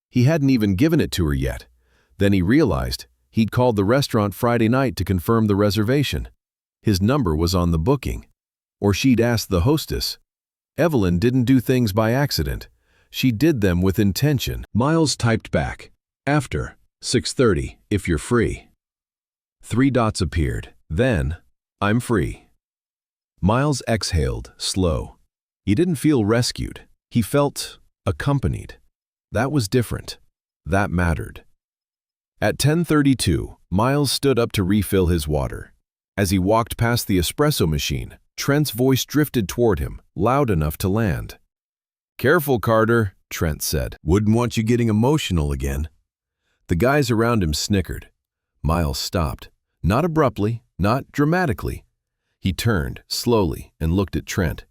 [SPEAKER 2] He hadn't even given it to her yet. Then he realized he'd called the restaurant Friday night to confirm the reservation. His number was on the booking. Or she'd asked the hostess. Evelyn didn't do things by accident. She did them with intention. Miles typed back. After 6:30, if you're free. 3 dots appeared. Then, I'm free. Miles exhaled, slow. He didn't feel rescued. He felt accompanied. That was different. That mattered. At 10:32, Miles stood up to refill his water. As he walked past the espresso machine, Trent's voice drifted toward him, loud enough to land. Careful, Carter, Trent said. Wouldn't want you getting emotional again. The guys around him snickered. Miles stopped. Not abruptly, not dramatically. He turned, slowly, and looked at Trent.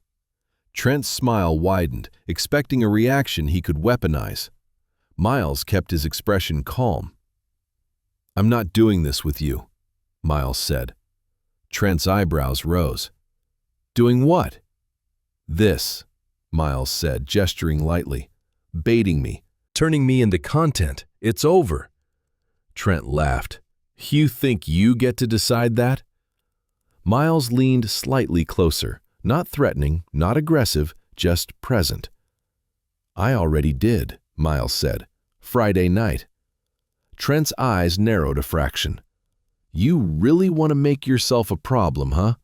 [SPEAKER 2] Trent's smile widened, expecting a reaction he could weaponize. Miles kept his expression calm. I'm not doing this with you, Miles said. Trent's eyebrows rose. Doing what? This, Miles said, gesturing lightly. Baiting me, turning me into content. It's over. Trent laughed. You think you get to decide that? Miles leaned slightly closer, not threatening, not aggressive, just present. I already did, Miles said. Friday night. Trent's eyes narrowed a fraction. You really want to make yourself a problem, huh?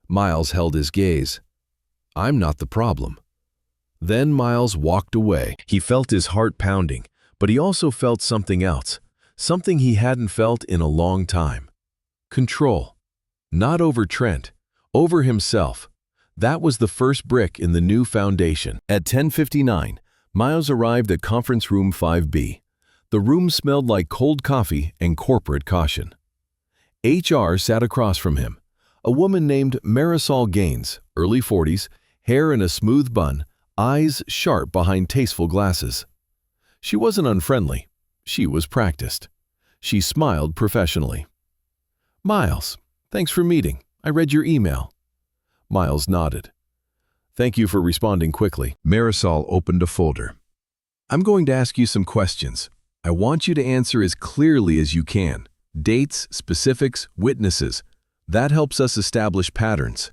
[SPEAKER 2] Miles held his gaze. I'm not the problem. Then Miles walked away. He felt his heart pounding, but he also felt something else, something he hadn't felt in a long time. Control. Not over Trent, over himself. That was the first brick in the new foundation. At 10:59, Miles arrived at conference room 5B. The room smelled like cold coffee and corporate caution. HR sat across from him. A woman named Marisol Gaines, early 40s, hair in a smooth bun, eyes sharp behind tasteful glasses. She wasn't unfriendly. She was practiced. She smiled professionally. Miles, thanks for meeting. I read your email. Miles nodded. Thank you for responding quickly. Marisol opened a folder. I'm going to ask you some questions. I want you to answer as clearly as you can. Dates, specifics, witnesses. That helps us establish patterns.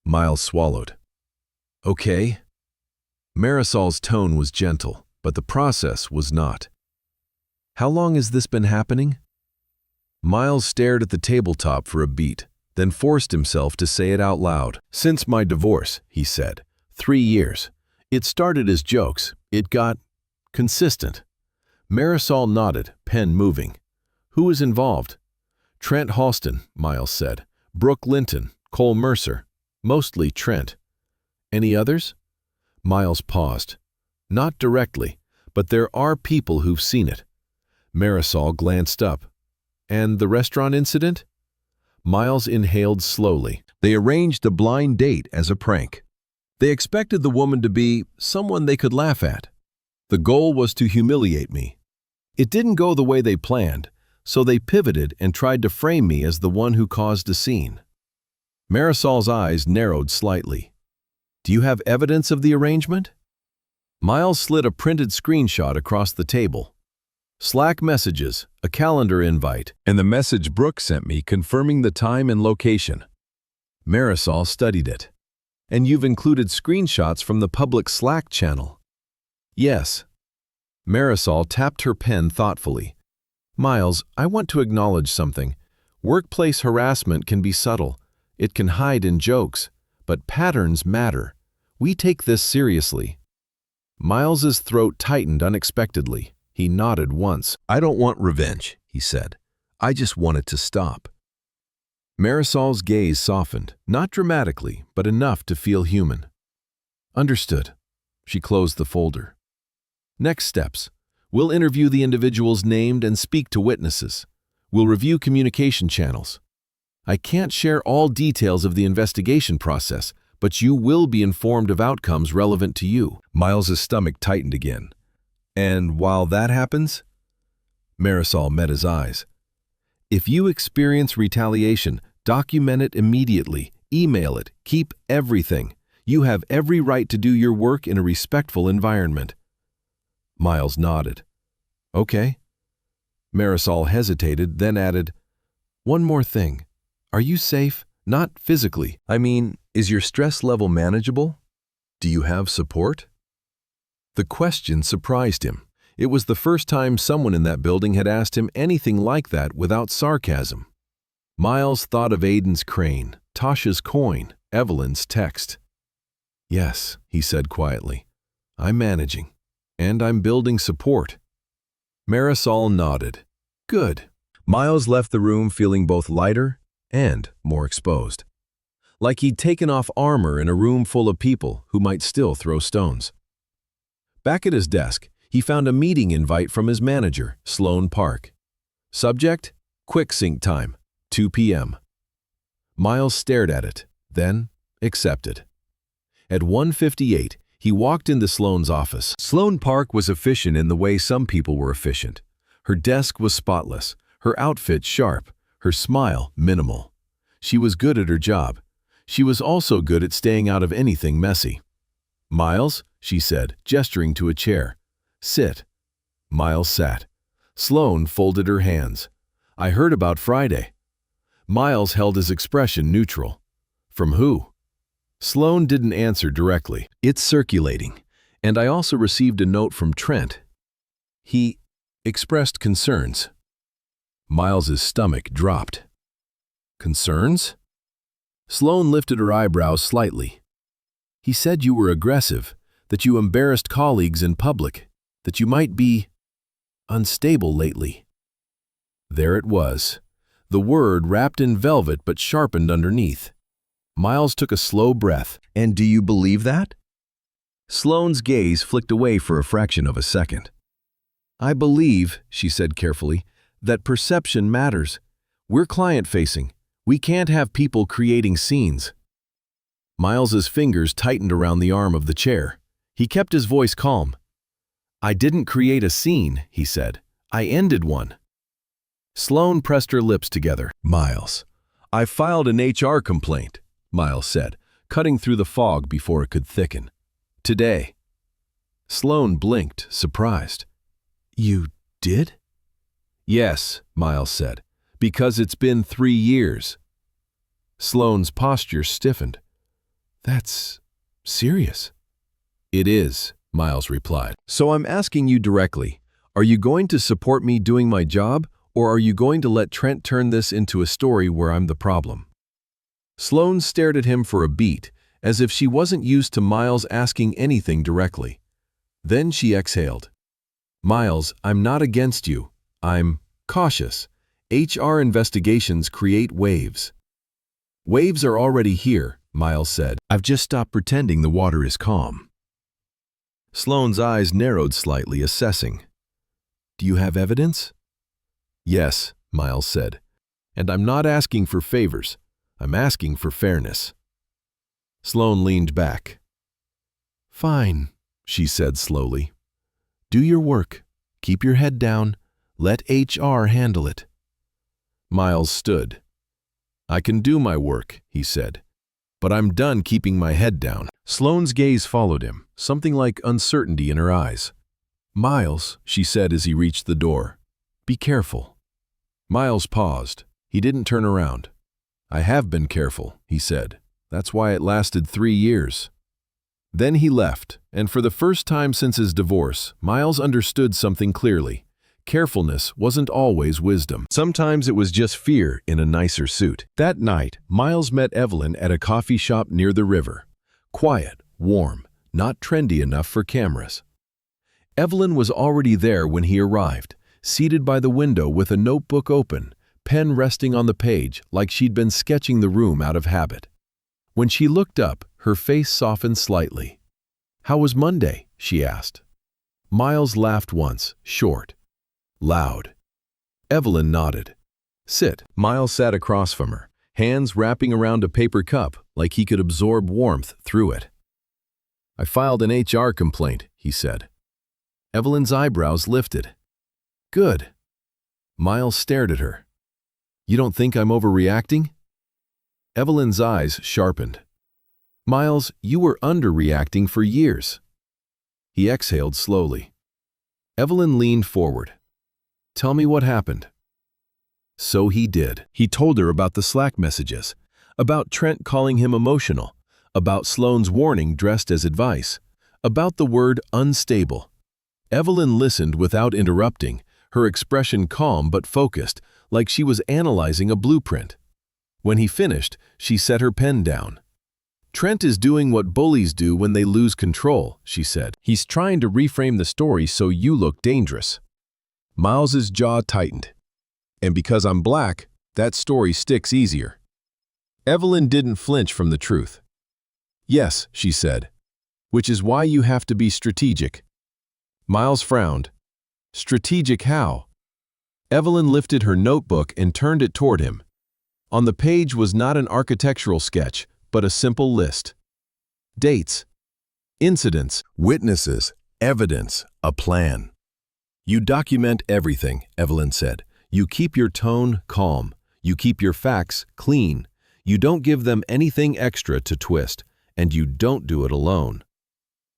[SPEAKER 2] Miles swallowed. Okay. Marisol's tone was gentle, but the process was not. How long has this been happening? Miles stared at the tabletop for a beat, then forced himself to say it out loud. Since my divorce, he said. 3 years. It started as jokes. It got consistent. Marisol nodded, pen moving. Who was involved? Trent Halston, Miles said. Brooke Linton, Cole Mercer. Mostly Trent. Any others? Miles paused. Not directly, but there are people who've seen it. Marisol glanced up. And the restaurant incident? Miles inhaled slowly. They arranged the blind date as a prank. They expected the woman to be someone they could laugh at. The goal was to humiliate me. It didn't go the way they planned, so they pivoted and tried to frame me as the one who caused a scene. Marisol's eyes narrowed slightly. Do you have evidence of the arrangement? Miles slid a printed screenshot across the table. Slack messages, a calendar invite, and the message Brooke sent me confirming the time and location. Marisol studied it. And you've included screenshots from the public Slack channel. Yes. Marisol tapped her pen thoughtfully. Miles, I want to acknowledge something. Workplace harassment can be subtle. It can hide in jokes, but patterns matter. We take this seriously. Miles's throat tightened unexpectedly. He nodded once. I don't want revenge, he said. I just want it to stop. Marisol's gaze softened, not dramatically, but enough to feel human. Understood. She closed the folder. Next steps. We'll interview the individuals named and speak to witnesses. We'll review communication channels. I can't share all details of the investigation process, but you will be informed of outcomes relevant to you. Miles's stomach tightened again. And while that happens? Marisol met his eyes. If you experience retaliation, document it immediately. Email it. Keep everything. You have every right to do your work in a respectful environment. Miles nodded. Okay. Marisol hesitated, then added, One more thing. Are you safe? Not physically. I mean, is your stress level manageable? Do you have support? The question surprised him. It was the first time someone in that building had asked him anything like that without sarcasm. Miles thought of Aiden's crane, Tasha's coin, Evelyn's text. Yes, he said quietly. I'm managing, and I'm building support. Marisol nodded. Good. Miles left the room feeling both lighter and more exposed. Like he'd taken off armor in a room full of people who might still throw stones. Back at his desk, he found a meeting invite from his manager, Sloan Park. Subject, quick sync time, 2 p.m. Miles stared at it, then accepted. At 1:58, he walked into Sloan's office. Sloan Park was efficient in the way some people were efficient. Her desk was spotless, her outfit sharp, her smile minimal. She was good at her job. She was also good at staying out of anything messy. Miles, she said, gesturing to a chair. Sit. Miles sat. Sloan folded her hands. I heard about Friday. Miles held his expression neutral. From who? Sloan didn't answer directly. It's circulating. And I also received a note from Trent. He expressed concerns. Miles's stomach dropped. Concerns? Sloan lifted her eyebrows slightly. He said you were aggressive, that you embarrassed colleagues in public, that you might be unstable lately. There it was, the word wrapped in velvet but sharpened underneath. Miles took a slow breath. And do you believe that? Sloan's gaze flicked away for a fraction of a second. I believe, she said carefully, that perception matters. We're client-facing. We can't have people creating scenes. Miles's fingers tightened around the arm of the chair. He kept his voice calm. I didn't create a scene, he said. I ended one. Sloan pressed her lips together. Miles, I filed an HR complaint, Miles said, cutting through the fog before it could thicken. Today. Sloan blinked, surprised. You did? Yes, Miles said, because it's been 3 years. Sloan's posture stiffened. That's serious. It is, Miles replied. So I'm asking you directly, are you going to support me doing my job, or are you going to let Trent turn this into a story where I'm the problem? Sloan stared at him for a beat, as if she wasn't used to Miles asking anything directly. Then she exhaled. Miles, I'm not against you. I'm cautious. HR investigations create waves. Waves are already here, Miles said. I've just stopped pretending the water is calm. Sloan's eyes narrowed slightly, assessing. Do you have evidence? Yes, Miles said. And I'm not asking for favors. I'm asking for fairness. Sloan leaned back. Fine, she said slowly. Do your work. Keep your head down. Let HR handle it. Miles stood.
[SPEAKER 3] I can do my work, he said, but I'm done keeping my head down. Sloane's gaze followed him, something like uncertainty in her eyes. Miles, she said as he reached the door, be careful. Miles paused. He didn't turn around. I have been careful, he said. That's why it lasted 3 years. Then he left, and for the first time since his divorce, Miles understood something clearly. Carefulness wasn't always wisdom. Sometimes it was just fear in a nicer suit. That night, Miles met Evelyn at a coffee shop near the river. Quiet, warm, not trendy enough for cameras. Evelyn was already there when he arrived, seated by the window with a notebook open, pen resting on the page like she'd been sketching the room out of habit. When she looked up, her face softened slightly. "How was Monday?" she asked. Miles laughed once, short, loud. Evelyn nodded. "Sit." Miles sat across from her, hands wrapping around a paper cup like he could absorb warmth through it. "I filed an HR complaint," he said. Evelyn's eyebrows lifted. "Good." Miles stared at her. "You don't think I'm overreacting?" Evelyn's eyes sharpened. "Miles, you were underreacting for years." He exhaled slowly. Evelyn leaned forward. "Tell me what happened." So he did. He told her about the Slack messages, about Trent calling him emotional, about Sloane's warning dressed as advice, about the word unstable. Evelyn listened without interrupting, her expression calm but focused, like she was analyzing a blueprint. When he finished, she set her pen down. "Trent is doing what bullies do when they lose control," she said. "He's trying to reframe the story so you look dangerous." Miles's jaw tightened. "And because I'm black, that story sticks easier." Evelyn didn't flinch from the truth. "Yes," she said, "which is why you have to be strategic." Miles frowned. "Strategic how?" Evelyn lifted her notebook and turned it toward him. On the page was not an architectural sketch, but a simple list. Dates, incidents, witnesses, evidence, a plan. "You document everything," Evelyn said. "You keep your tone calm. You keep your facts clean. You don't give them anything extra to twist, and you don't do it alone."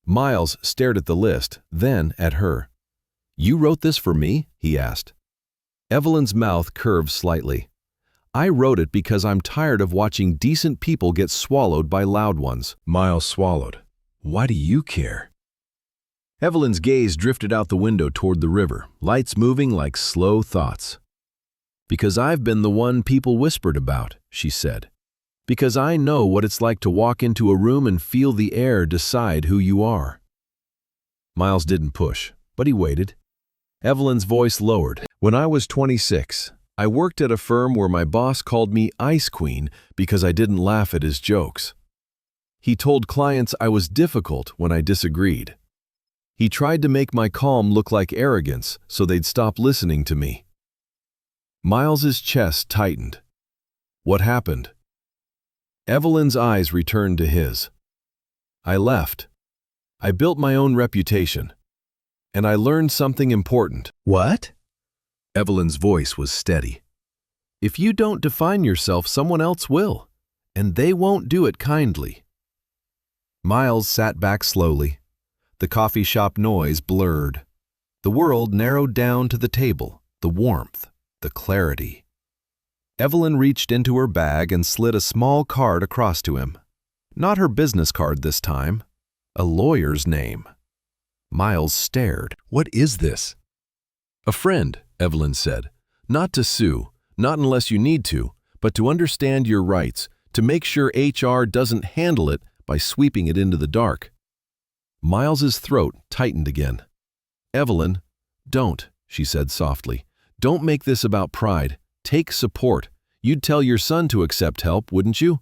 [SPEAKER 3] Miles stared at the list, then at her. "You wrote this for me?" he asked. Evelyn's mouth curved slightly. "I wrote it because I'm tired of watching decent people get swallowed by loud ones." Miles swallowed. "Why do you care?" Evelyn's gaze drifted out the window toward the river, lights moving like slow thoughts. "Because I've been the one people whispered about," she said. "Because I know what it's like to walk into a room and feel the air decide who you are." Miles didn't push, but he waited. Evelyn's voice lowered. "When I was 26, I worked at a firm where my boss called me Ice Queen because I didn't laugh at his jokes. He told clients I was difficult when I disagreed. He tried to make my calm look like arrogance so they'd stop listening to me." Miles's chest tightened. "What happened?" Evelyn's eyes returned to his. "I left. I built my own reputation. And I learned something important." "What?" Evelyn's voice was steady. "If you don't define yourself, someone else will, and they won't do it kindly." Miles sat back slowly. The coffee shop noise blurred. The world narrowed down to the table, the warmth, the clarity. Evelyn reached into her bag and slid a small card across to him. Not her business card this time, a lawyer's name. Miles stared. "What is this?" "A friend," Evelyn said. "Not to sue, not unless you need to, but to understand your rights, to make sure HR doesn't handle it by sweeping it into the dark." Miles's throat tightened again. "Evelyn, don't," she said softly. "Don't make this about pride. Take support. You'd tell your son to accept help, wouldn't you?"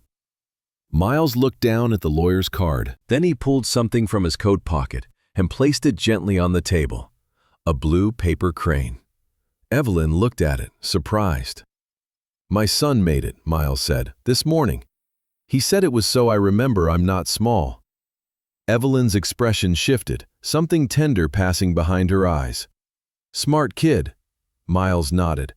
[SPEAKER 3] Miles looked down at the lawyer's card. Then he pulled something from his coat pocket and placed it gently on the table. A blue paper crane. Evelyn looked at it, surprised. "My son made it," Miles said, "this morning. He said it was so I remember I'm not small." Evelyn's expression shifted, something tender passing behind her eyes. "Smart kid." Miles nodded.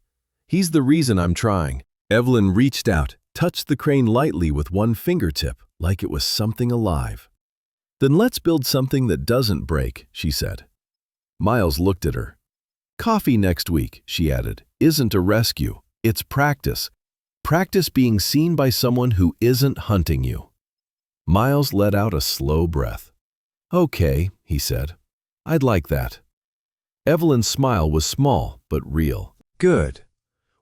[SPEAKER 3] "He's the reason I'm trying." Evelyn reached out,
[SPEAKER 2] touched the crane lightly with one fingertip like it was something alive. "Then let's build something that doesn't break," she said. Miles looked at her. "Coffee next week," she added, "isn't a rescue. It's practice. Practice being seen by someone who isn't hunting you." Miles let out a slow breath. "Okay," he said. "I'd like that." Evelyn's smile was small but real. "Good."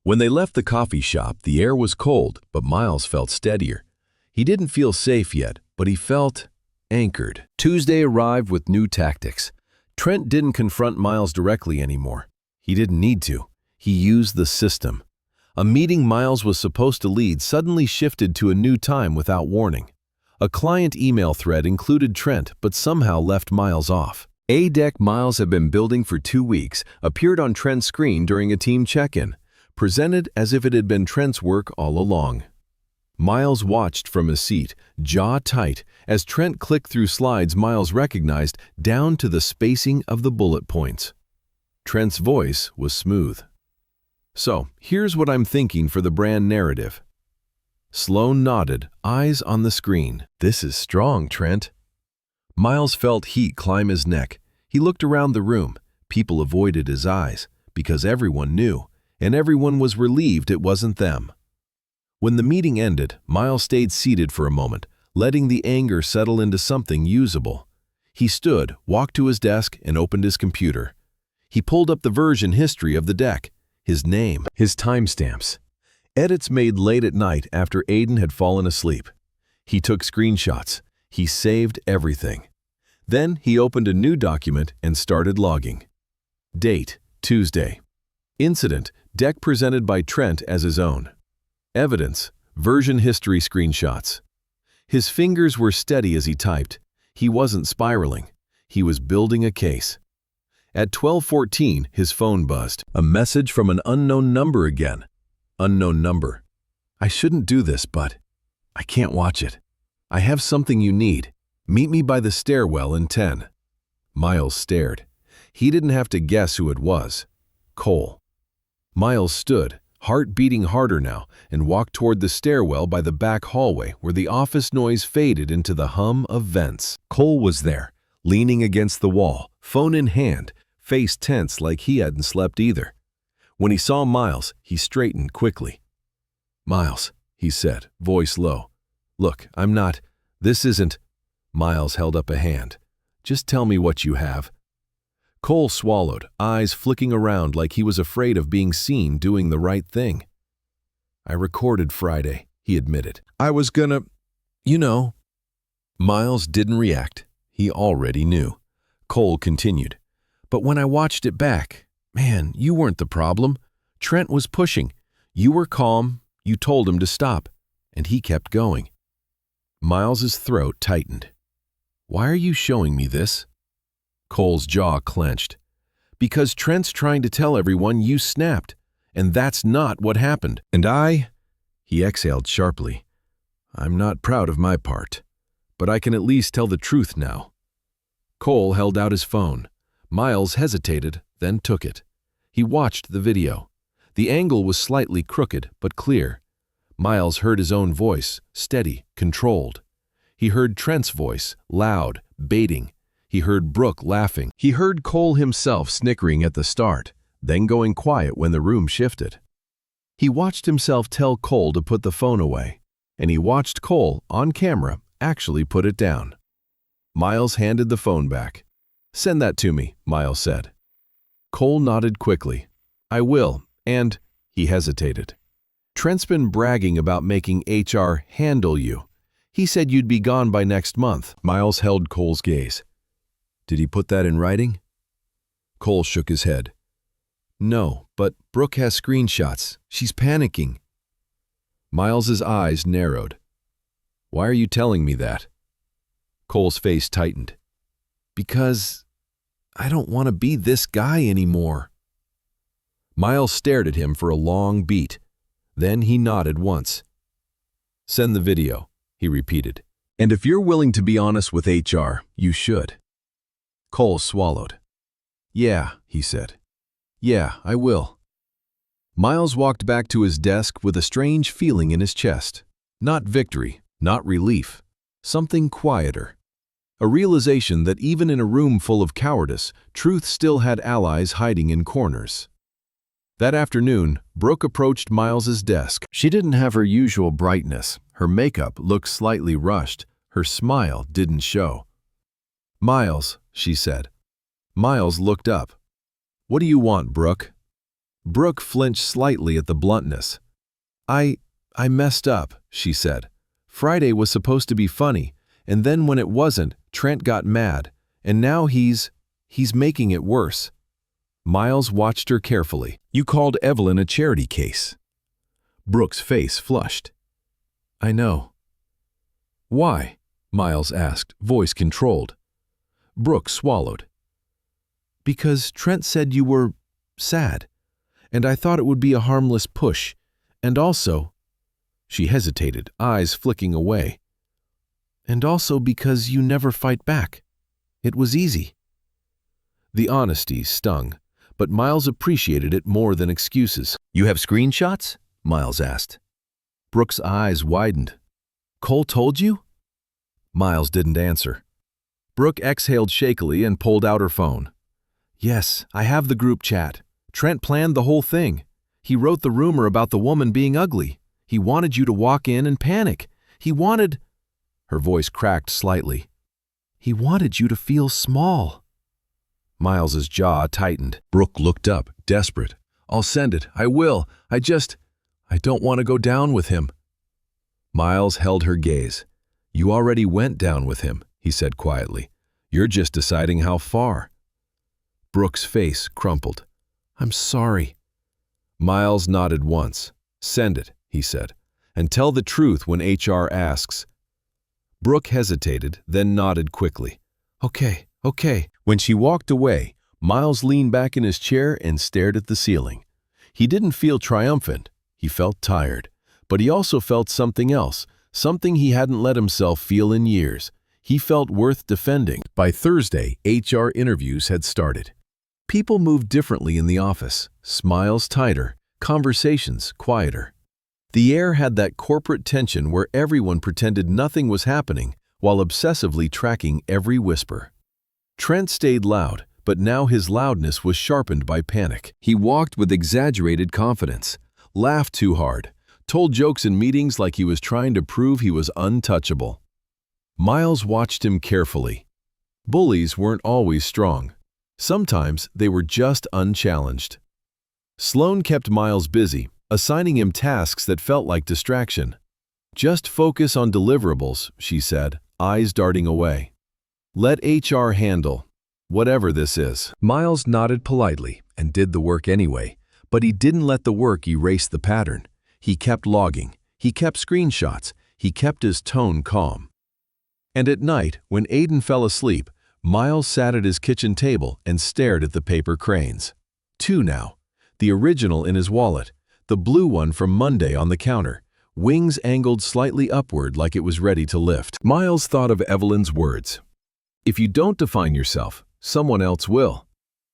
[SPEAKER 2] When they left the coffee shop, the air was cold, but Miles felt steadier. He didn't feel safe yet, but he felt anchored. Tuesday arrived with new tactics. Trent didn't confront Miles directly anymore. He didn't need to. He used the system. A meeting Miles was supposed to lead suddenly shifted to a new time without warning. A client email thread included Trent, but somehow left Miles off. A deck Miles had been building for 2 weeks appeared on Trent's screen during a team check-in, presented as if it had been Trent's work all along. Miles watched from his seat, jaw tight, as Trent clicked through slides Miles recognized down to the spacing of the bullet points. Trent's voice was smooth. "So, here's what I'm thinking for the brand narrative." Sloan nodded, eyes on the screen. "This is strong, Trent." Miles felt heat climb his neck. He looked around the room. People avoided his eyes, because everyone knew, and everyone was relieved it wasn't them. When the meeting ended, Miles stayed seated for a moment, letting the anger settle into something usable. He stood, walked to his desk, and opened his computer. He pulled up the version history of the deck, his name, his timestamps. Edits made late at night after Aiden had fallen asleep. He took screenshots. He saved everything. Then he opened a new document and started logging. Date, Tuesday. Incident, deck presented by Trent as his own. Evidence, version history screenshots. His fingers were steady as he typed. He wasn't spiraling. He was building a case. At 12:14, his phone buzzed. A message from an unknown number again. Unknown number. "I shouldn't do this, but I can't watch it. I have something you need. Meet me by the stairwell in 10. Miles stared. He didn't have to guess who it was. Cole. Miles stood, heart beating harder now, and walked toward the stairwell by the back hallway where the office noise faded into the hum of vents. Cole was there, leaning against the wall, phone in hand, face tense like he hadn't slept either. When he saw Miles, he straightened quickly. "Miles," he said, voice low. "Look, this isn't—" Miles held up a hand. "Just tell me what you have." Cole swallowed, eyes flicking around like he was afraid of being seen doing the right thing. "I recorded Friday," he admitted. "I was gonna, you know." Miles didn't react. He already knew. Cole continued. "But when I watched it back, man, you weren't the problem. Trent was pushing. You were calm. You told him to stop. And he kept going." Miles's throat tightened. "Why are you showing me this?" Cole's jaw clenched. "Because Trent's trying to tell everyone you snapped, and that's not what happened. And he exhaled sharply. "I'm not proud of my part, but I can at least tell the truth now." Cole held out his phone. Miles hesitated, then took it. He watched the video. The angle was slightly crooked, but clear. Miles heard his own voice, steady, controlled. He heard Trent's voice, loud, baiting. He heard Brooke laughing. He heard Cole himself snickering at the start, then going quiet when the room shifted. He watched himself tell Cole to put the phone away, and he watched Cole, on camera, actually put it down. Miles handed the phone back. "Send that to me," Miles said. Cole nodded quickly. "I will, and—" he hesitated. "Trent's been bragging about making HR handle you. He said you'd be gone by next month." Miles held Cole's gaze. "Did he put that in writing?" Cole shook his head. "No, but Brooke has screenshots. She's panicking." Miles's eyes narrowed. "Why are you telling me that?" Cole's face tightened. "Because I don't want to be this guy anymore." Miles stared at him for a long beat. Then he nodded once. "Send the video," he repeated. "And if you're willing to be honest with HR, you should." Cole swallowed. "Yeah," he said. "Yeah, I will." Miles walked back to his desk with a strange feeling in his chest. Not victory, not relief. Something quieter. A realization that even in a room full of cowardice, truth still had allies hiding in corners. That afternoon, Brooke approached Miles's desk. She didn't have her usual brightness. Her makeup looked slightly rushed. Her smile didn't show. "Miles," she said. Miles looked up. "What do you want, Brooke?" Brooke flinched slightly at the bluntness. I messed up," she said. "Friday was supposed to be funny, and then when it wasn't, Trent got mad, and now he's making it worse." Miles watched her carefully. "You called Evelyn a charity case." Brooke's face flushed. "I know." "Why?" Miles asked, voice controlled. Brooke swallowed. "Because Trent said you were sad, and I thought it would be a harmless push, and also—" She hesitated, eyes flicking away. "And also because you never fight back. It was easy." The honesty stung, but Miles appreciated it more than excuses. "You have screenshots?" Miles asked. Brooke's eyes widened. "Cole told you?" Miles didn't answer. Brooke exhaled shakily and pulled out her phone. "Yes, I have the group chat. Trent planned the whole thing. He wrote the rumor about the woman being ugly. He wanted you to walk in and panic. He wanted—" Her voice cracked slightly. "He wanted you to feel small." Miles's jaw tightened. Brooke looked up, desperate. "I'll send it. I will. I don't want to go down with him." Miles held her gaze. "You already went down with him," he said quietly. "You're just deciding how far." Brooke's face crumpled. "I'm sorry." Miles nodded once. "Send it," he said, "and tell the truth when HR asks." Brooke hesitated, then nodded quickly. Okay." When she walked away, Miles leaned back in his chair and stared at the ceiling. He didn't feel triumphant. He felt tired. But he also felt something else, something he hadn't let himself feel in years. He felt worth defending. By Thursday, HR interviews had started. People moved differently in the office, smiles tighter, conversations quieter. The air had that corporate tension where everyone pretended nothing was happening while obsessively tracking every whisper. Trent stayed loud, but now his loudness was sharpened by panic. He walked with exaggerated confidence, laughed too hard, told jokes in meetings like he was trying to prove he was untouchable. Miles watched him carefully. Bullies weren't always strong. Sometimes they were just unchallenged. Sloane kept Miles busy, assigning him tasks that felt like distraction. "Just focus on deliverables," she said, eyes darting away. "Let HR handle whatever this is." Miles nodded politely and did the work anyway, but he didn't let the work erase the pattern. He kept logging, he kept screenshots, he kept his tone calm. And at night, when Aiden fell asleep, Miles sat at his kitchen table and stared at the paper cranes. 2 now, the original in his wallet, the blue one from Monday on the counter, wings angled slightly upward like it was ready to lift. Miles thought of Evelyn's words. "If you don't define yourself, someone else will."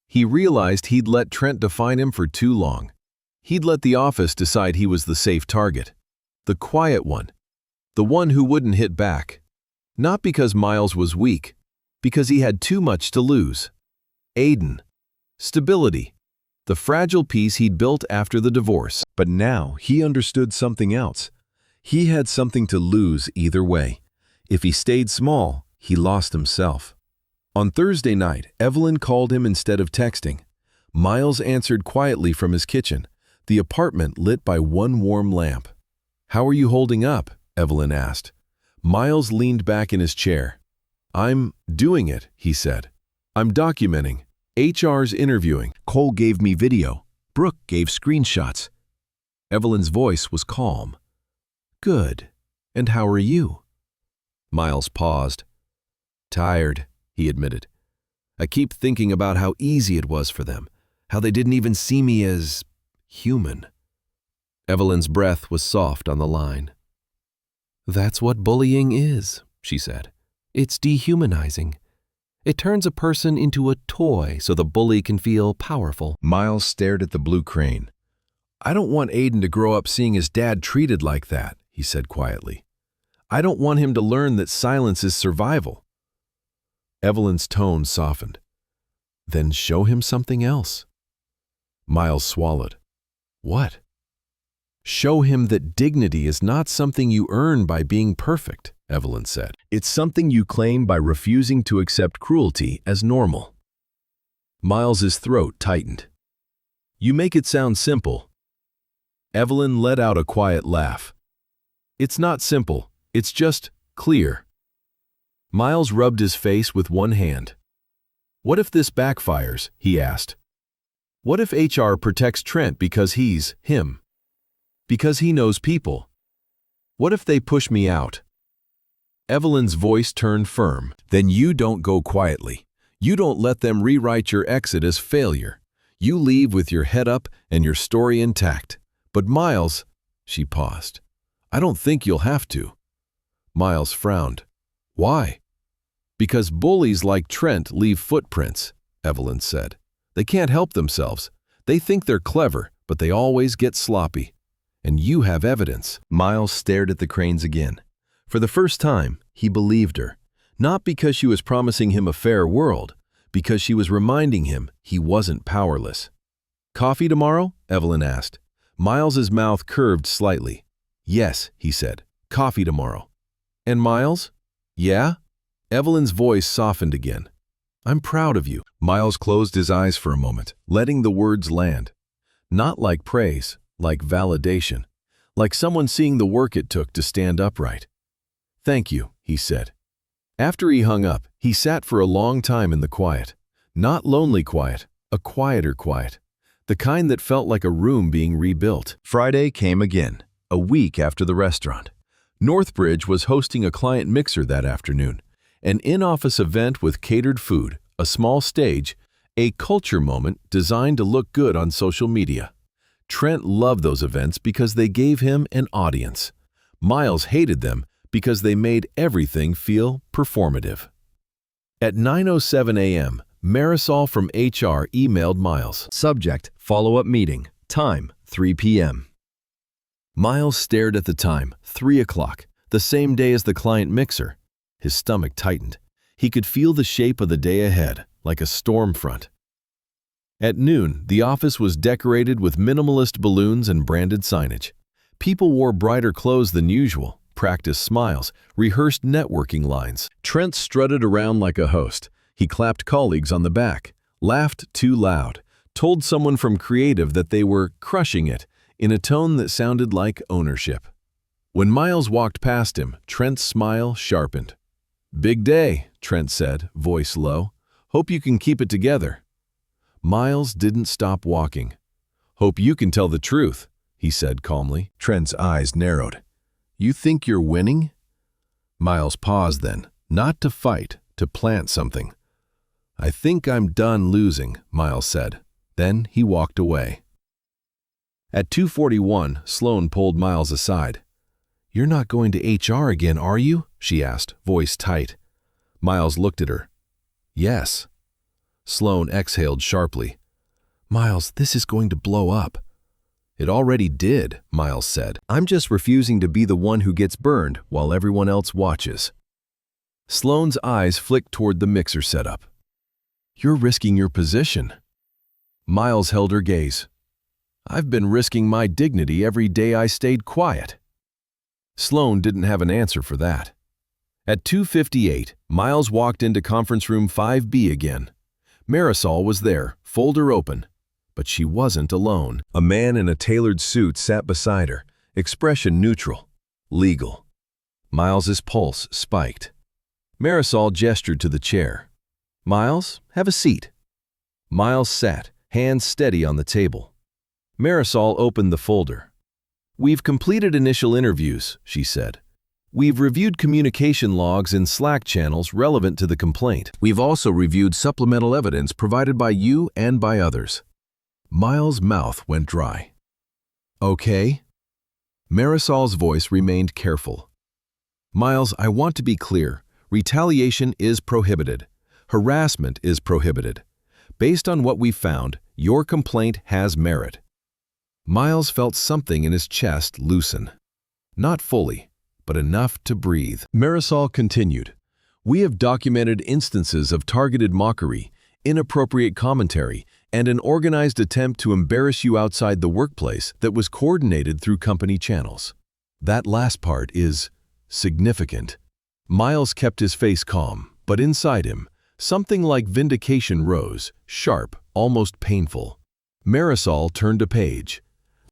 [SPEAKER 2] He realized he'd let Trent define him for too long. He'd let the office decide he was the safe target. The quiet one. The one who wouldn't hit back. Not because Miles was weak, because he had too much to lose. Aiden. Stability. The fragile piece he'd built after the divorce. But now he understood something else. He had something to lose either way. If he stayed small, he lost himself. On Thursday night, Evelyn called him instead of texting. Miles answered quietly from his kitchen, the apartment lit by one warm lamp. "How are you holding up?" Evelyn asked. Miles leaned back in his chair. "I'm doing it," he said. "I'm documenting. HR's interviewing. Cole gave me video. Brooke gave screenshots." Evelyn's voice was calm. "Good. And how are you?" Miles paused. "Tired," he admitted. "I keep thinking about how easy it was for them, how they didn't even see me as human." Evelyn's breath was soft on the line. "That's what bullying is," she said. "It's dehumanizing. It turns a person into a toy so the bully can feel powerful." Miles stared at the blue crane.
[SPEAKER 3] I don't want Aiden to grow up seeing his dad treated like that, he said quietly. I don't want him to learn that silence is survival. Evelyn's tone softened. Then show him something else. Miles swallowed. What? Show him that dignity is not something you earn by being perfect, Evelyn said. It's something you claim by refusing to accept cruelty as normal. Miles's throat tightened. You make it sound simple. Evelyn let out a quiet laugh. It's not simple, it's just clear. Miles rubbed his face with one hand. What if this backfires? He asked. What if HR protects Trent because he's him? Because he knows people? What if they push me out? Evelyn's voice turned firm. Then you don't go quietly. You don't let them rewrite your exit as failure. You leave with your head up and your story intact. But Miles, she paused. I don't think you'll have to. Miles frowned. Why? Because bullies like Trent leave footprints, Evelyn said. They can't help themselves. They think they're clever, but they always get sloppy. And you have evidence. Miles stared at the Cranes again. For the first time, he believed her. Not because she was promising him a fair world, because she was reminding him he wasn't powerless. Coffee tomorrow? Evelyn asked. Miles's mouth curved slightly. Yes, he said. Coffee tomorrow. And Miles? Yeah? Evelyn's voice softened again. I'm proud of you. Miles closed his eyes for a moment, letting the words land. Not like praise, like validation, like someone seeing the work it took to stand upright. Thank you, he said. After he hung up, he sat for a long time in the quiet. Not lonely quiet, a quieter quiet. The kind that felt like a room being rebuilt. Friday came again, a week after the restaurant. Northbridge was hosting a client mixer that afternoon, an in-office event with catered food, a small stage, a culture moment designed to look good on social media. Trent loved those events because they gave him an audience. Miles hated them because they made everything feel performative. At 9:07 a.m., Marisol from HR emailed Miles. Subject, follow-up meeting. Time, 3 p.m. Miles stared at the time, 3 o'clock, the same day as the client mixer. His stomach tightened. He could feel the shape of the day ahead, like a storm front. At noon, the office was decorated with minimalist balloons and branded signage. People wore brighter clothes than usual, practiced smiles, rehearsed networking lines. Trent strutted around like a host. He clapped colleagues on the back, laughed too loud, told someone from creative that they were crushing it in a tone that sounded like ownership. When Miles walked past him, Trent's smile sharpened. Big day, Trent said, voice low. Hope you can keep it together. Miles didn't stop walking. Hope you can tell the truth, he said calmly. Trent's eyes narrowed. You think you're winning? Miles paused then, not to fight, to plant something. I think I'm done losing, Miles said. Then he walked away. At 2:41, Sloan pulled Miles aside. You're not going to HR again, are you? She asked, voice tight. Miles looked at her. Yes. Sloan exhaled sharply. Miles, this is going to blow up. It already did, Miles said. I'm just refusing to be the one who gets burned while everyone else watches. Sloan's eyes flicked toward the mixer setup. You're risking your position. Miles held her gaze. I've been risking my dignity every day I stayed quiet. Sloan didn't have an answer for that. At 2:58, Miles walked into conference room 5B again. Marisol was there, folder open. But she wasn't alone. A man in a tailored suit sat beside her, expression neutral, legal. Miles's pulse spiked. Marisol gestured to the chair. Miles, have a seat. Miles sat, hands steady on the table. Marisol opened the folder. We've completed initial interviews, she said. We've reviewed communication logs in Slack channels relevant to the complaint. We've also reviewed supplemental evidence provided by you and by others. Miles' mouth went dry. Okay? Marisol's voice remained careful. Miles, I want to be clear. Retaliation is prohibited. Harassment is prohibited. Based on what we've found, your complaint has merit.
[SPEAKER 2] Miles felt something in his chest loosen. Not fully, but enough to breathe. Marisol continued, "We have documented instances of targeted mockery, inappropriate commentary, and an organized attempt to embarrass you outside the workplace that was coordinated through company channels. That last part is significant." Miles kept his face calm, but inside him, something like vindication rose, sharp, almost painful. Marisol turned a page.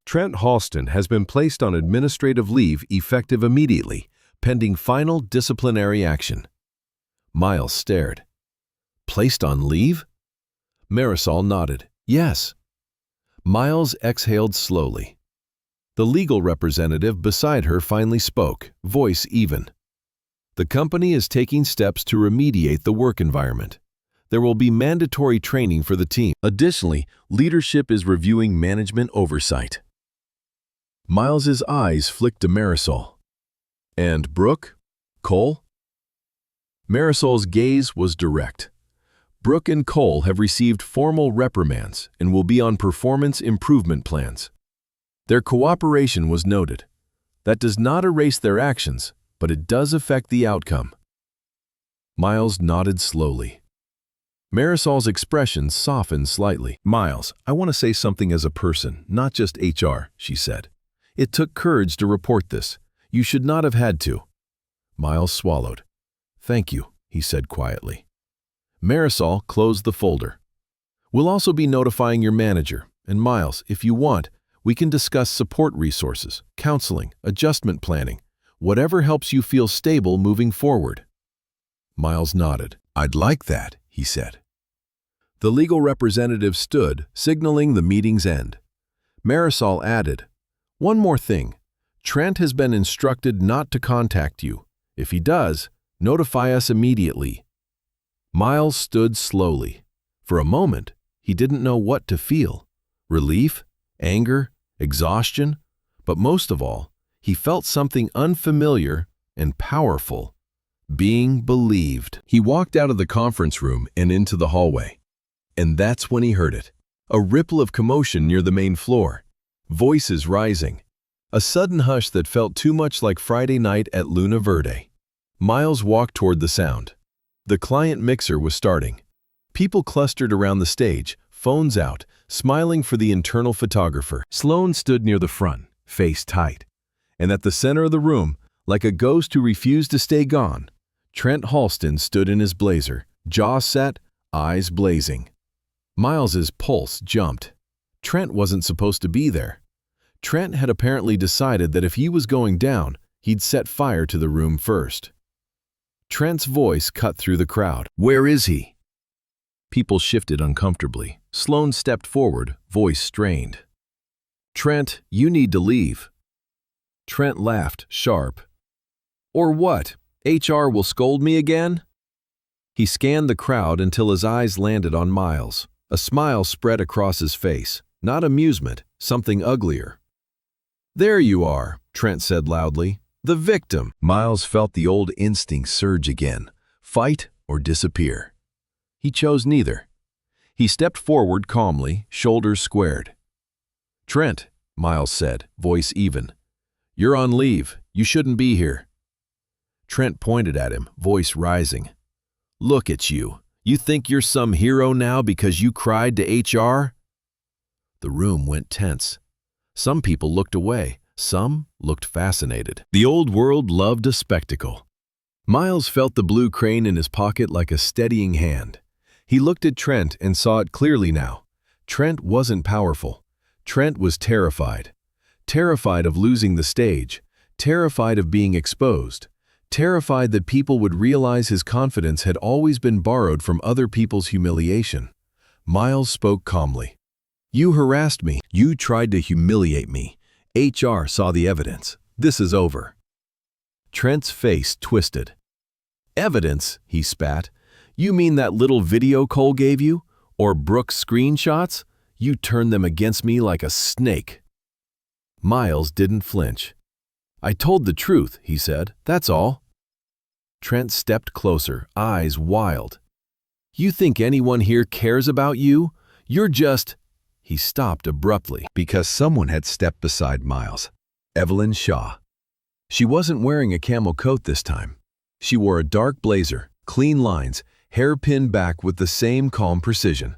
[SPEAKER 2] "Trent Halston has been placed on administrative leave effective immediately, pending final disciplinary action." Miles stared. "Placed on leave?" Marisol nodded. "Yes." Miles exhaled slowly. The legal representative beside her finally spoke, voice even. "The company is taking steps to remediate the work environment. There will be mandatory training for the team. Additionally, leadership is reviewing management oversight." Miles's eyes flicked to Marisol. "And Brooke? Cole?" Marisol's gaze was direct. "Brooke and Cole have received formal reprimands and will be on performance improvement plans. Their cooperation was noted. That does not erase their actions, but it does affect the outcome." Miles nodded slowly. Marisol's expression softened slightly. "Miles, I want to say something as a person, not just HR," she said. "It took courage to report this. You should not have had to." Miles swallowed. "Thank you," he said quietly. Marisol closed the folder. "We'll also be notifying your manager, and Miles, if you want, we can discuss support resources, counseling, adjustment planning, whatever helps you feel stable moving forward." Miles nodded. "I'd like that," he said. The legal representative stood, signaling the meeting's end. Marisol added, "One more thing. Trent has been instructed not to contact you. If he does, notify us immediately." Miles stood slowly. For a moment, he didn't know what to feel. Relief, anger, exhaustion, but most of all, he felt something unfamiliar and powerful. Being believed. He walked out of the conference room and into the hallway. And that's when he heard it. A ripple of commotion near the main floor. Voices rising. A sudden hush that felt too much like Friday night at Luna Verde. Miles walked toward the sound. The client mixer was starting. People clustered around the stage, phones out, smiling for the internal photographer. Sloan stood near the front, face tight. And at the center of the room, like a ghost who refused to stay gone, Trent Halston stood in his blazer, jaw set, eyes blazing. Miles's pulse jumped. Trent wasn't supposed to be there. Trent had apparently decided that if he was going down, he'd set fire to the room first. Trent's voice cut through the crowd. "Where is he?" People shifted uncomfortably. Sloan stepped forward, voice strained. "Trent, you need to leave." Trent laughed, sharp. "Or what? HR will scold me again?" He scanned the crowd until his eyes landed on Miles. A smile spread across his face. Not amusement, something uglier. "There you are," Trent said loudly. "The victim." Miles felt the old instinct surge again. Fight or disappear. He chose neither. He stepped forward calmly, shoulders squared. "Trent," Miles said, voice even. "You're on leave. You shouldn't be here." Trent pointed at him, voice rising. "Look at you. You think you're some hero now because you cried to HR?" The room went tense. Some people looked away. Some looked fascinated. The old world loved a spectacle. Miles felt the blue crane in his pocket like a steadying hand. He looked at Trent and saw it clearly now. Trent wasn't powerful. Trent was terrified. Terrified of losing the stage. Terrified of being exposed. Terrified that people would realize his confidence had always been borrowed from other people's humiliation. Miles spoke calmly. "You harassed me. You tried to humiliate me. HR saw the evidence. This is over." Trent's face twisted. "Evidence?" he spat. "You mean that little video Cole gave you? Or Brooke's screenshots? You turned them against me like a snake." Miles didn't flinch. "I told the truth," he said. "That's all." Trent stepped closer, eyes wild. "You think anyone here cares about you? You're just..."
[SPEAKER 3] He stopped abruptly because someone had stepped beside Miles. Evelyn Shaw. She wasn't wearing a camel coat this time. She wore a dark blazer, clean lines, hair pinned back with the same calm precision.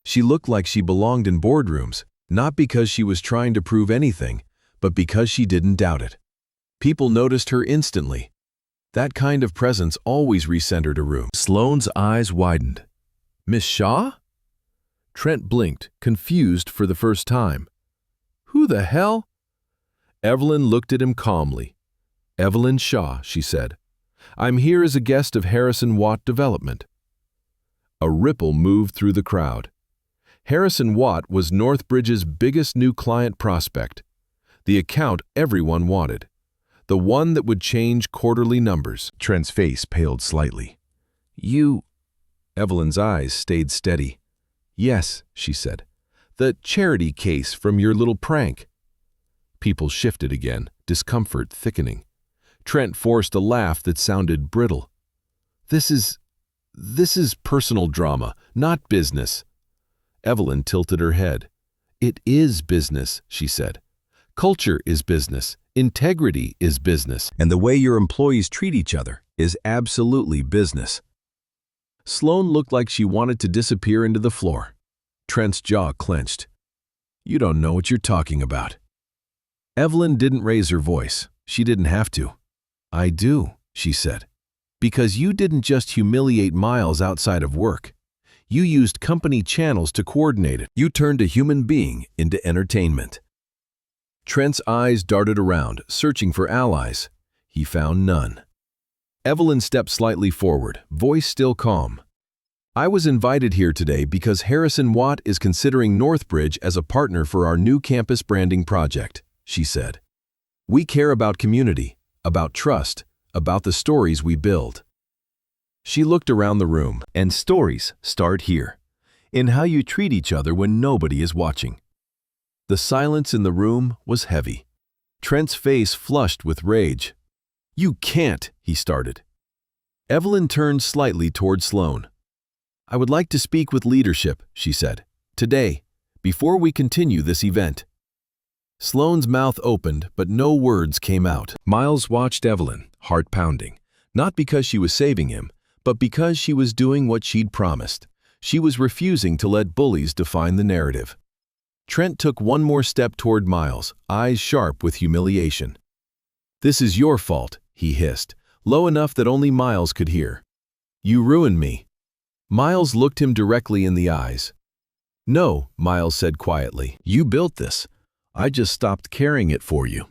[SPEAKER 3] She looked like she belonged in boardrooms, not because she was trying to prove anything, but because she didn't doubt it. People noticed her instantly. That kind of presence always recentered a room. Sloane's eyes widened. Miss Shaw? Trent blinked, confused for the first time. Who the hell? Evelyn looked at him calmly. Evelyn Shaw, she said. I'm here as a guest of Harrison Watt Development. A ripple moved through the crowd. Harrison Watt was Northbridge's biggest new client prospect. The account everyone wanted. The one that would change quarterly numbers. Trent's face paled slightly. You... Evelyn's eyes stayed steady. Yes, she said. The charity case from your little prank. People shifted again, discomfort thickening. Trent forced a laugh that sounded brittle. This is personal drama, not business. Evelyn tilted her head. It is business, she said. Culture is business. Integrity is business. And the way your employees treat each other is absolutely business. Sloane looked like she wanted to disappear into the floor. Trent's jaw clenched. You don't know what you're talking about. Evelyn didn't raise her voice. She didn't have to. I do, she said. Because you didn't just humiliate Miles outside of work. You used company channels to coordinate it. You turned a human being into entertainment. Trent's eyes darted around, searching for allies. He found none. Evelyn stepped slightly forward, voice still calm. I was invited here today because Harrison Watt is considering Northbridge as a partner for our new campus branding project, she said. We care about community, about trust, about the stories we build. She looked around the room, and stories start here, in how you treat each other when nobody is watching. The silence in the room was heavy. Trent's face flushed with rage. You can't, he started. Evelyn turned slightly toward Sloane. I would like to speak with leadership, she said, today, before we continue this event. Sloane's mouth opened, but no words came out. Miles watched Evelyn, heart pounding, not because she was saving him, but because she was doing what she'd promised. She was refusing to let bullies define the narrative. Trent took one more step toward Miles, eyes sharp with humiliation. This is your fault, he hissed, low enough that only Miles could hear. You ruined me. Miles looked him directly in the eyes. No, Miles said quietly, you built this. I just stopped carrying it for you.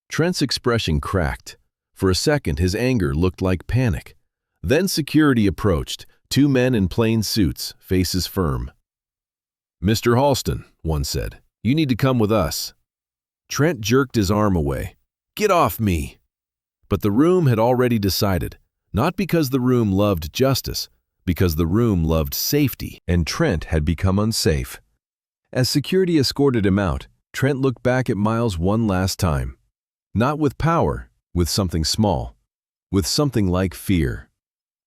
[SPEAKER 3] Trent's expression cracked. For a second, his anger looked like panic. Then security approached, two men in plain suits, faces firm. Mr. Halston, one said, you need to come with us. Trent jerked his arm away. Get off me! But the room had already decided, not because the room loved justice, because the room loved safety, and Trent had become unsafe. As security escorted him out, Trent looked back at Miles one last time. Not with power, with something small, with something like fear.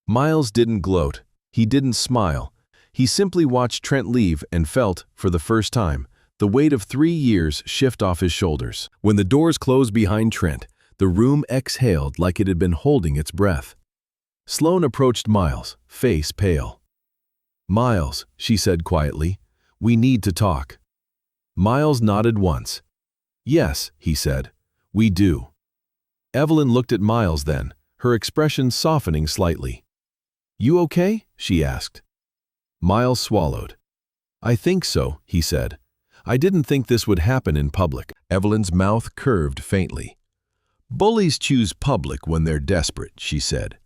[SPEAKER 3] Miles didn't gloat. He didn't smile. He simply watched Trent leave and felt, for the first time, the weight of 3 years shift off his shoulders. When the doors closed behind Trent, the room exhaled like it had been holding its breath. Sloane approached Miles, face pale. Miles, she said quietly, we need to talk. Miles nodded once. Yes, he said, we do. Evelyn looked at Miles then, her expression softening slightly. You okay? She asked. Miles swallowed. I think so, he said. I didn't think this would happen in public. Evelyn's mouth curved faintly. Bullies choose public when they're desperate, she said.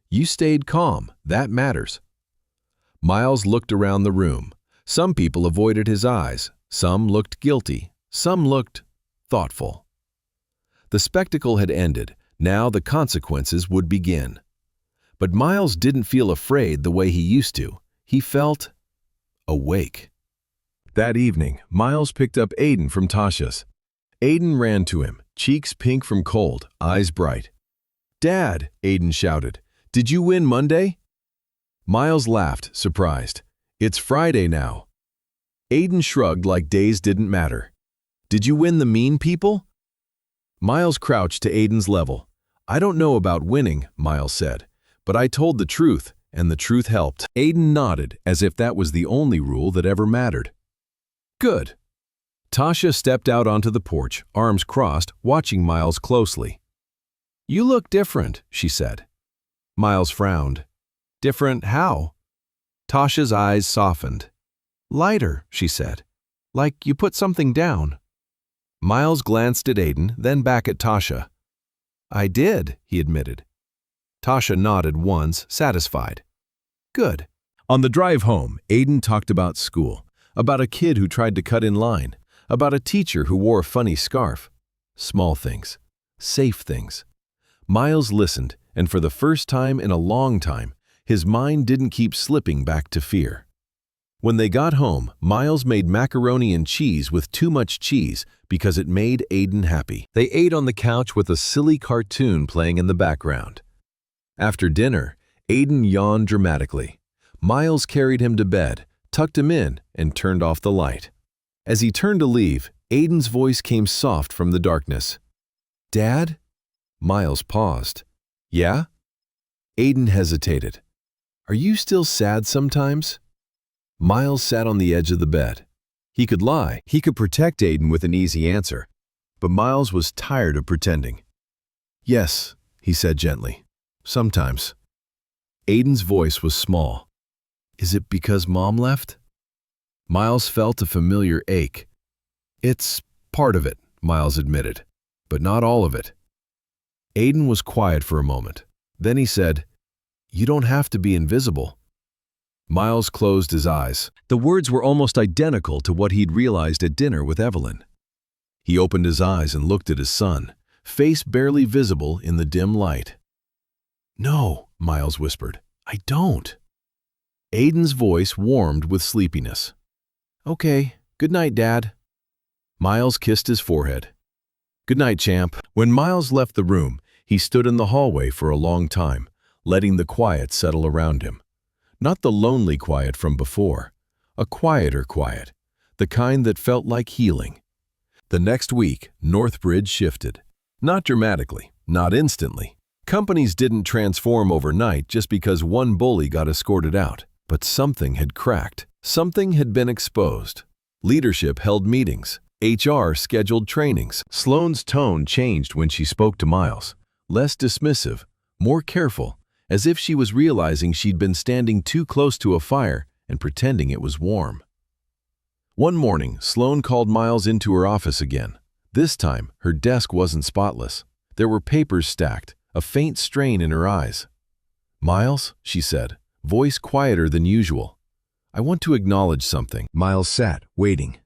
[SPEAKER 3] You stayed calm. That matters. Miles looked around the room. Some people avoided his eyes. Some looked guilty. Some looked thoughtful. The spectacle had ended. Now the consequences would begin. But Miles didn't feel afraid the way he used to. He felt awake. That evening, Miles picked up Aiden from Tasha's. Aiden ran to him, cheeks pink from cold, eyes bright. Dad, Aiden shouted, did you win Monday? Miles laughed, surprised. It's Friday now.
[SPEAKER 2] Aiden shrugged like days didn't matter. Did you win the mean people? Miles crouched to Aiden's level. I don't know about winning, Miles said, but I told the truth, and the truth helped. Aiden nodded as if that was the only rule that ever mattered. Good. Tasha stepped out onto the porch, arms crossed, watching Miles closely. You look different, she said. Miles frowned. Different how? Tasha's eyes softened. Lighter, she said. Like you put something down. Miles glanced at Aiden, then back at Tasha. I did, he admitted. Tasha nodded once, satisfied. Good. On the drive home, Aiden talked about school, about a kid who tried to cut in line, about a teacher who wore a funny scarf. Small things. Safe things. Miles listened, and for the first time in a long time, his mind didn't keep slipping back to fear. When they got home, Miles made macaroni and cheese with too much cheese because it made Aiden happy. They ate on the couch with a silly cartoon playing in the background. After dinner, Aiden yawned dramatically. Miles carried him to bed, tucked him in, and turned off the light. As he turned to leave, Aiden's voice came soft from the darkness. Dad? Miles paused. Yeah? Aiden hesitated. Are you still sad sometimes? Miles sat on the edge of the bed. He could lie. He could protect Aiden with an easy answer. But Miles was tired of pretending. Yes, he said gently. Sometimes. Aiden's voice was small. Is it because Mom left? Miles felt a familiar ache. It's part of it, Miles admitted, but not all of it. Aiden was quiet for a moment. Then he said, You don't have to be invisible. Miles closed his eyes. The words were almost identical to what he'd realized at dinner with Evelyn. He opened his eyes and looked at his son, face barely visible in the dim light. No, Miles whispered. I don't. Aiden's voice warmed with sleepiness. Okay, good night, Dad. Miles kissed his forehead. Good night, champ. When Miles left the room, he stood in the hallway for a long time, letting the quiet settle around him. Not the lonely quiet from before, a quieter quiet, the kind that felt like healing. The next week, Northbridge shifted. Not dramatically, not instantly. Companies didn't transform overnight just because one bully got escorted out, but something had cracked. Something had been exposed. Leadership held meetings. HR scheduled trainings. Sloane's tone changed when she spoke to Miles. Less dismissive, more careful, as if she was realizing she'd been standing too close to a fire and pretending it was warm. One morning, Sloane called Miles into her office again. This time, her desk wasn't spotless. There were papers stacked, a faint strain in her eyes. Miles, she said, voice quieter than usual. I want to acknowledge something. Miles sat, waiting.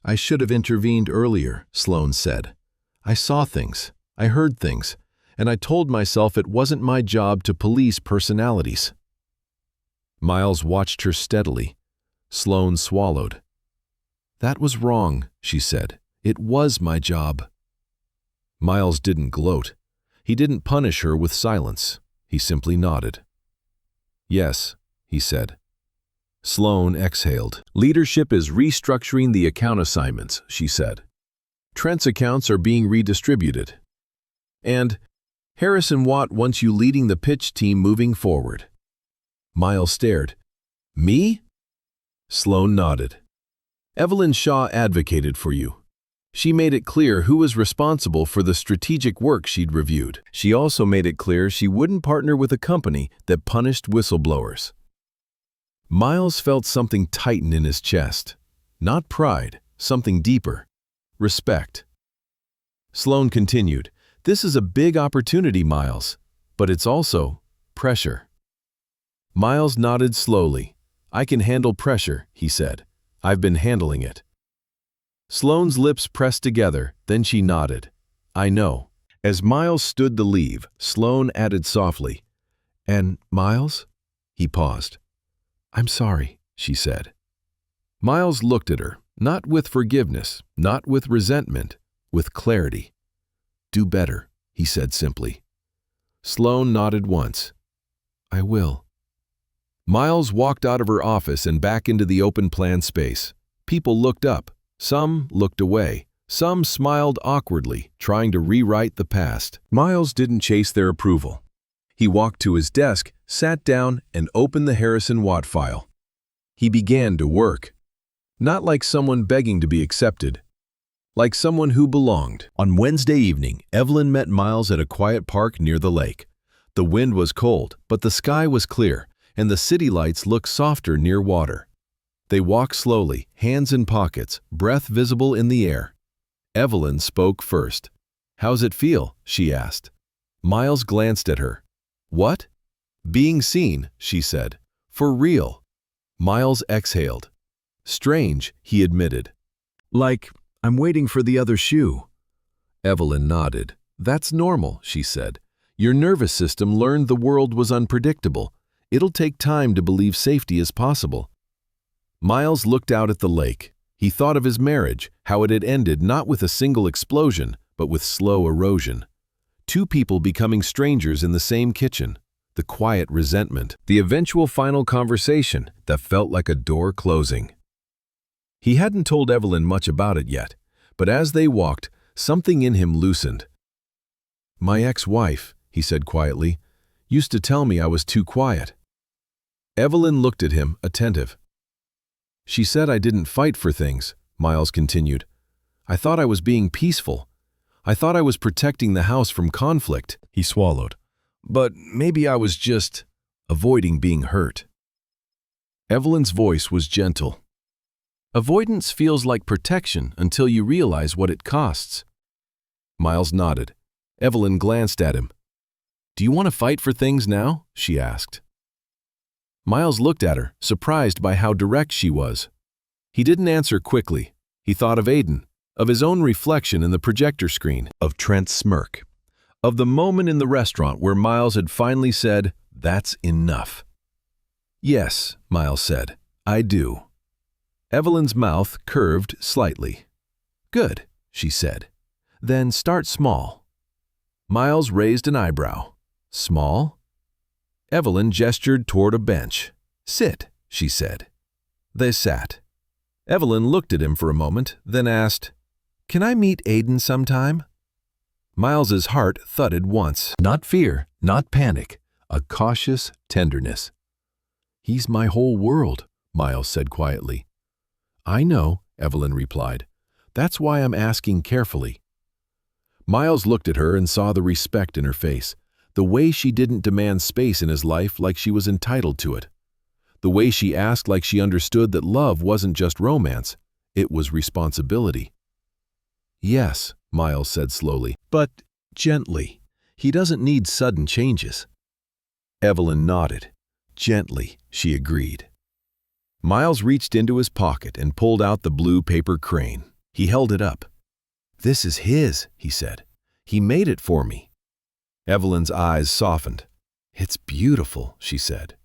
[SPEAKER 2] I should have intervened earlier, Sloane said. I saw things, I heard things, and I told myself it wasn't my job to police personalities. Miles watched her steadily. Sloane swallowed. That was wrong, she said. It was my job. Miles didn't gloat. He didn't punish her with silence. He simply nodded. Yes, he said. Sloane exhaled. Leadership is restructuring the account assignments, she said. Trent's accounts are being redistributed. And Harrison Watt wants you leading the pitch team moving forward. Miles stared. Me? Sloane nodded. Evelyn Shaw advocated for you. She made it clear who was responsible for the strategic work she'd reviewed. She also made it clear she wouldn't partner with a company that punished whistleblowers. Miles felt something tighten in his chest. Not pride, something deeper. Respect. Sloane continued, This is a big opportunity, Miles, but it's also pressure. Miles nodded slowly. I can handle pressure, he said. I've been handling it. Sloane's lips pressed together, then she nodded. I know. As Miles stood to leave, Sloane added softly, And Miles? He paused. I'm sorry, she said. Miles looked at her, not with forgiveness, not with resentment, with clarity. Do better, he said simply. Sloane nodded once. I will. Miles walked out of her office and back into the open plan space. People looked up, some looked away, some smiled awkwardly, trying to rewrite the past. Miles didn't chase their approval. He walked to his desk, sat down, and opened the Harrison Watt file. He began to work. Not like someone begging to be accepted. Like someone who belonged. On Wednesday evening, Evelyn met Miles at a quiet park near the lake. The wind was cold, but the sky was clear, and the city lights looked softer near water. They walked slowly, hands in pockets, breath visible in the air. Evelyn spoke first. "How's it feel?" she asked. Miles glanced at her. "What?" "Being seen," she said. "For real." Miles exhaled. "Strange," he admitted. "Like, I'm waiting for the other shoe." Evelyn nodded. "That's normal," she said. "Your nervous system learned the world was unpredictable. It'll take time to believe safety is possible." Miles looked out at the lake. He thought of his marriage, how it had ended not with a single explosion, but with slow erosion. Two people becoming strangers in the same kitchen. The quiet resentment. The eventual final conversation that felt like a door closing. He hadn't told Evelyn much about it yet, but as they walked, something in him loosened. "My ex-wife," he said quietly, "used to tell me I was too quiet." Evelyn looked at him, attentive. "She said I didn't fight for things," Miles continued. "I thought I was being peaceful. I thought I was protecting the house from conflict." He swallowed. "But maybe I was just avoiding being hurt." Evelyn's voice was gentle. "Avoidance feels like protection until you realize what it costs." Miles nodded. Evelyn glanced at him. "Do you want to fight for things now?" she asked. Miles looked at her, surprised by how direct she was. He didn't answer quickly. He thought of Aiden, of his own reflection in the projector screen, of Trent's smirk, of the moment in the restaurant where Miles had finally said, "That's enough." "Yes," Miles said, "I do." Evelyn's mouth curved slightly. "Good," she said. "Then start small." Miles raised an eyebrow. "Small?" Evelyn gestured toward a bench. "Sit," she said. They sat. Evelyn looked at him for a moment, then asked, "Can I meet Aiden sometime?" Miles's heart thudded once. Not fear, not panic, a cautious tenderness. "He's my whole world," Miles said quietly. "I know," Evelyn replied. "That's why I'm asking carefully." Miles looked at her and saw the respect in her face, the way she didn't demand space in his life like she was entitled to it, the way she asked like she understood that love wasn't just romance, it was responsibility. "Yes," Miles said slowly, "but gently. He doesn't need sudden changes." Evelyn nodded. "Gently," she agreed. Miles reached into his pocket and pulled out the blue paper crane. He held it up. "This is his," he said. "He made it for me." Evelyn's eyes softened. "It's beautiful," she said.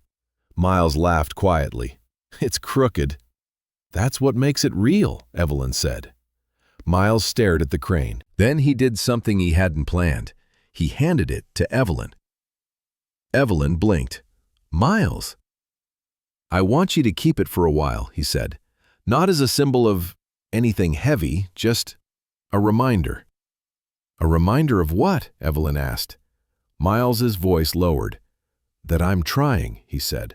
[SPEAKER 2] Miles laughed quietly. "It's crooked." "That's what makes it real," Evelyn said. Miles stared at the crane. Then he did something he hadn't planned. He handed it to Evelyn. Evelyn blinked. "Miles." "I want you to keep it for a while," he said. "Not as a symbol of anything heavy, just a reminder." "A reminder of what?" Evelyn asked. Miles's voice lowered. "That I'm trying," he said.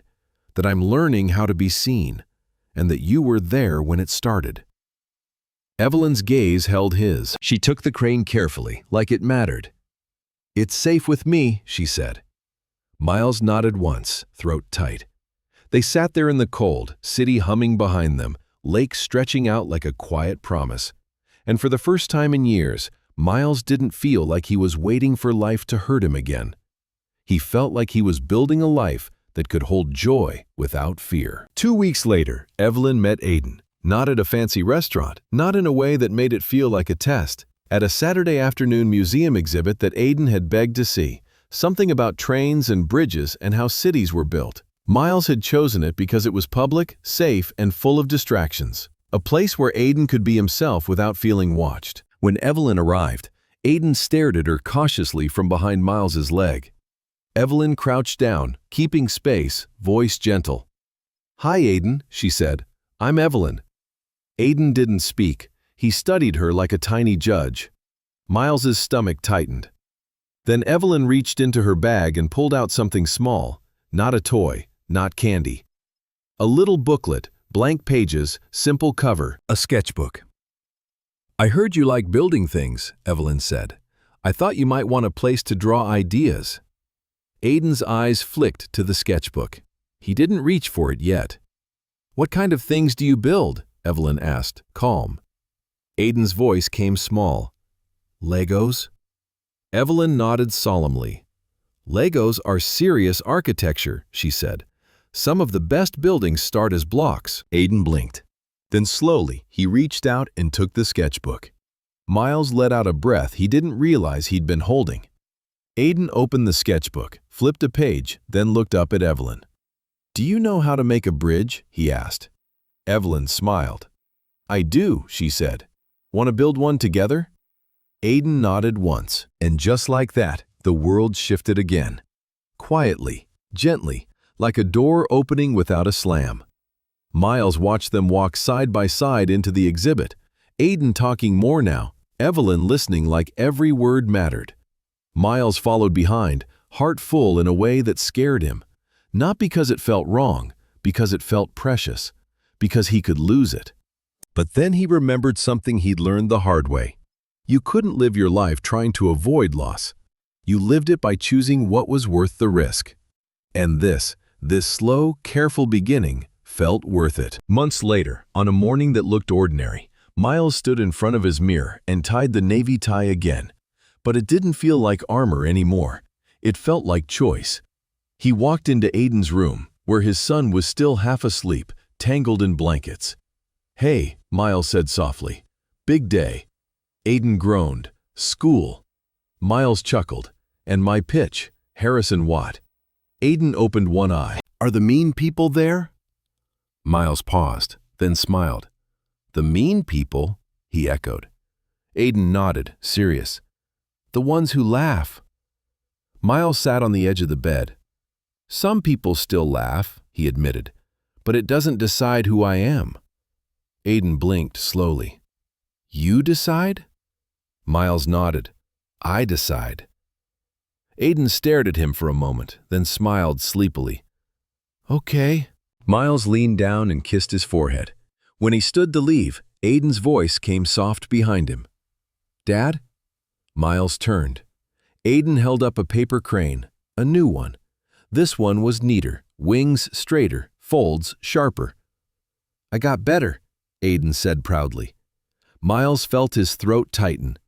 [SPEAKER 2] "That I'm learning how to be seen, and that you were there when it started." Evelyn's gaze held his. She took the crane carefully, like it mattered. "It's safe with me," she said. Miles nodded once, throat tight. They sat there in the cold, city humming behind them, lake stretching out like a quiet promise. And for the first time in years, Miles didn't feel like he was waiting for life to hurt him again. He felt like he was building a life that could hold joy without fear. 2 weeks later, Evelyn met Aiden. Not at a fancy restaurant, not in a way that made it feel like a test. At a Saturday afternoon museum exhibit that Aiden had begged to see, something about trains and bridges and how cities were built. Miles had chosen it because it was public, safe, and full of distractions. A place where Aiden could be himself without feeling watched. When Evelyn arrived, Aiden stared at her cautiously from behind Miles's leg. Evelyn crouched down, keeping space, voice gentle. "Hi, Aiden," she said. "I'm Evelyn." Aiden didn't speak. He studied her like a tiny judge. Miles's stomach tightened. Then Evelyn reached into her bag and pulled out something small, not a toy, not candy. A little booklet, blank pages, simple cover.
[SPEAKER 3] A sketchbook. "I heard you like building things," Evelyn said. "I thought you might want a place to draw ideas." Aiden's eyes flicked to the sketchbook. He didn't reach for it yet. "What kind of things do you build?" Evelyn asked, calm. Aiden's voice came small. "Legos?" Evelyn nodded solemnly. "Legos are serious architecture," she said. "Some of the best buildings start as blocks." Aiden blinked. Then slowly, he reached out and took the sketchbook. Miles let out a breath he didn't realize he'd been holding. Aiden opened the sketchbook, flipped a page, then looked up at Evelyn. "Do you know how to make a bridge?" he asked. Evelyn smiled. "I do," she said. "Want to build one together?" Aiden nodded once, and just like that, the world shifted again. Quietly, gently, like a door opening without a slam. Miles watched them walk side by side into the exhibit, Aiden talking more now, Evelyn listening like every word mattered. Miles followed behind, heart full in a way that scared him. Not because it felt wrong, because it felt precious, because he could lose it. But then he remembered something he'd learned the hard way. You couldn't live your life trying to avoid loss. You lived it by choosing what was worth the risk. And this slow, careful beginning felt worth it. Months later, on a morning that looked ordinary, Miles stood in front of his mirror and tied the navy tie again. But it didn't feel like armor anymore. It felt like choice. He walked into Aiden's room, where his son was still half asleep, tangled in blankets. "Hey," Miles said softly. "Big day." Aiden groaned. "School." Miles chuckled. "And my pitch, Harrison Watt." Aiden opened one eye. "Are the mean people there?" Miles paused, then smiled. "The mean people?" he echoed. Aiden nodded, serious. "The ones who laugh." Miles sat on the edge of the bed. "Some people still laugh," he admitted, "but it doesn't decide who I am." Aiden blinked slowly. "You decide?" Miles nodded. "I decide." Aiden stared at him for a moment, then smiled sleepily. "Okay." Miles leaned down and kissed his forehead. When he stood to leave, Aiden's voice came soft behind him. "Dad?" Miles turned. Aiden held up a paper crane, a new one. This one was neater, wings straighter, folds sharper. "I got better," Aiden said proudly. Miles felt his throat tighten.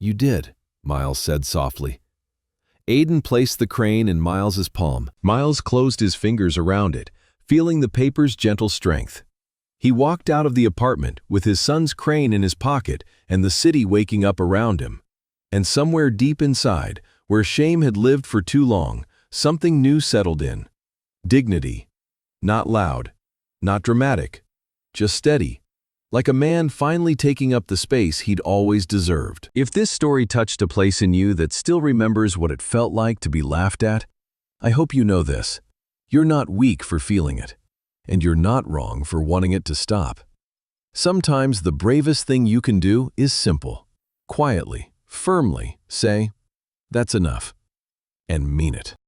[SPEAKER 3] "You did," Miles said softly. Aiden placed the crane in Miles's palm. Miles closed his fingers around it, feeling the paper's gentle strength. He walked out of the apartment with his son's crane in his pocket and the city waking up around him. And somewhere deep inside, where shame had lived for too long, something new settled in. Dignity. Not loud, not dramatic, just steady. Like a man finally taking up the space he'd always deserved. If this story touched a place in you that still remembers what it felt like to be laughed at, I hope you know this. You're not weak for feeling it, and you're not wrong for wanting it to stop. Sometimes the bravest thing you can do is simple. Quietly, firmly say, "That's enough," and mean it.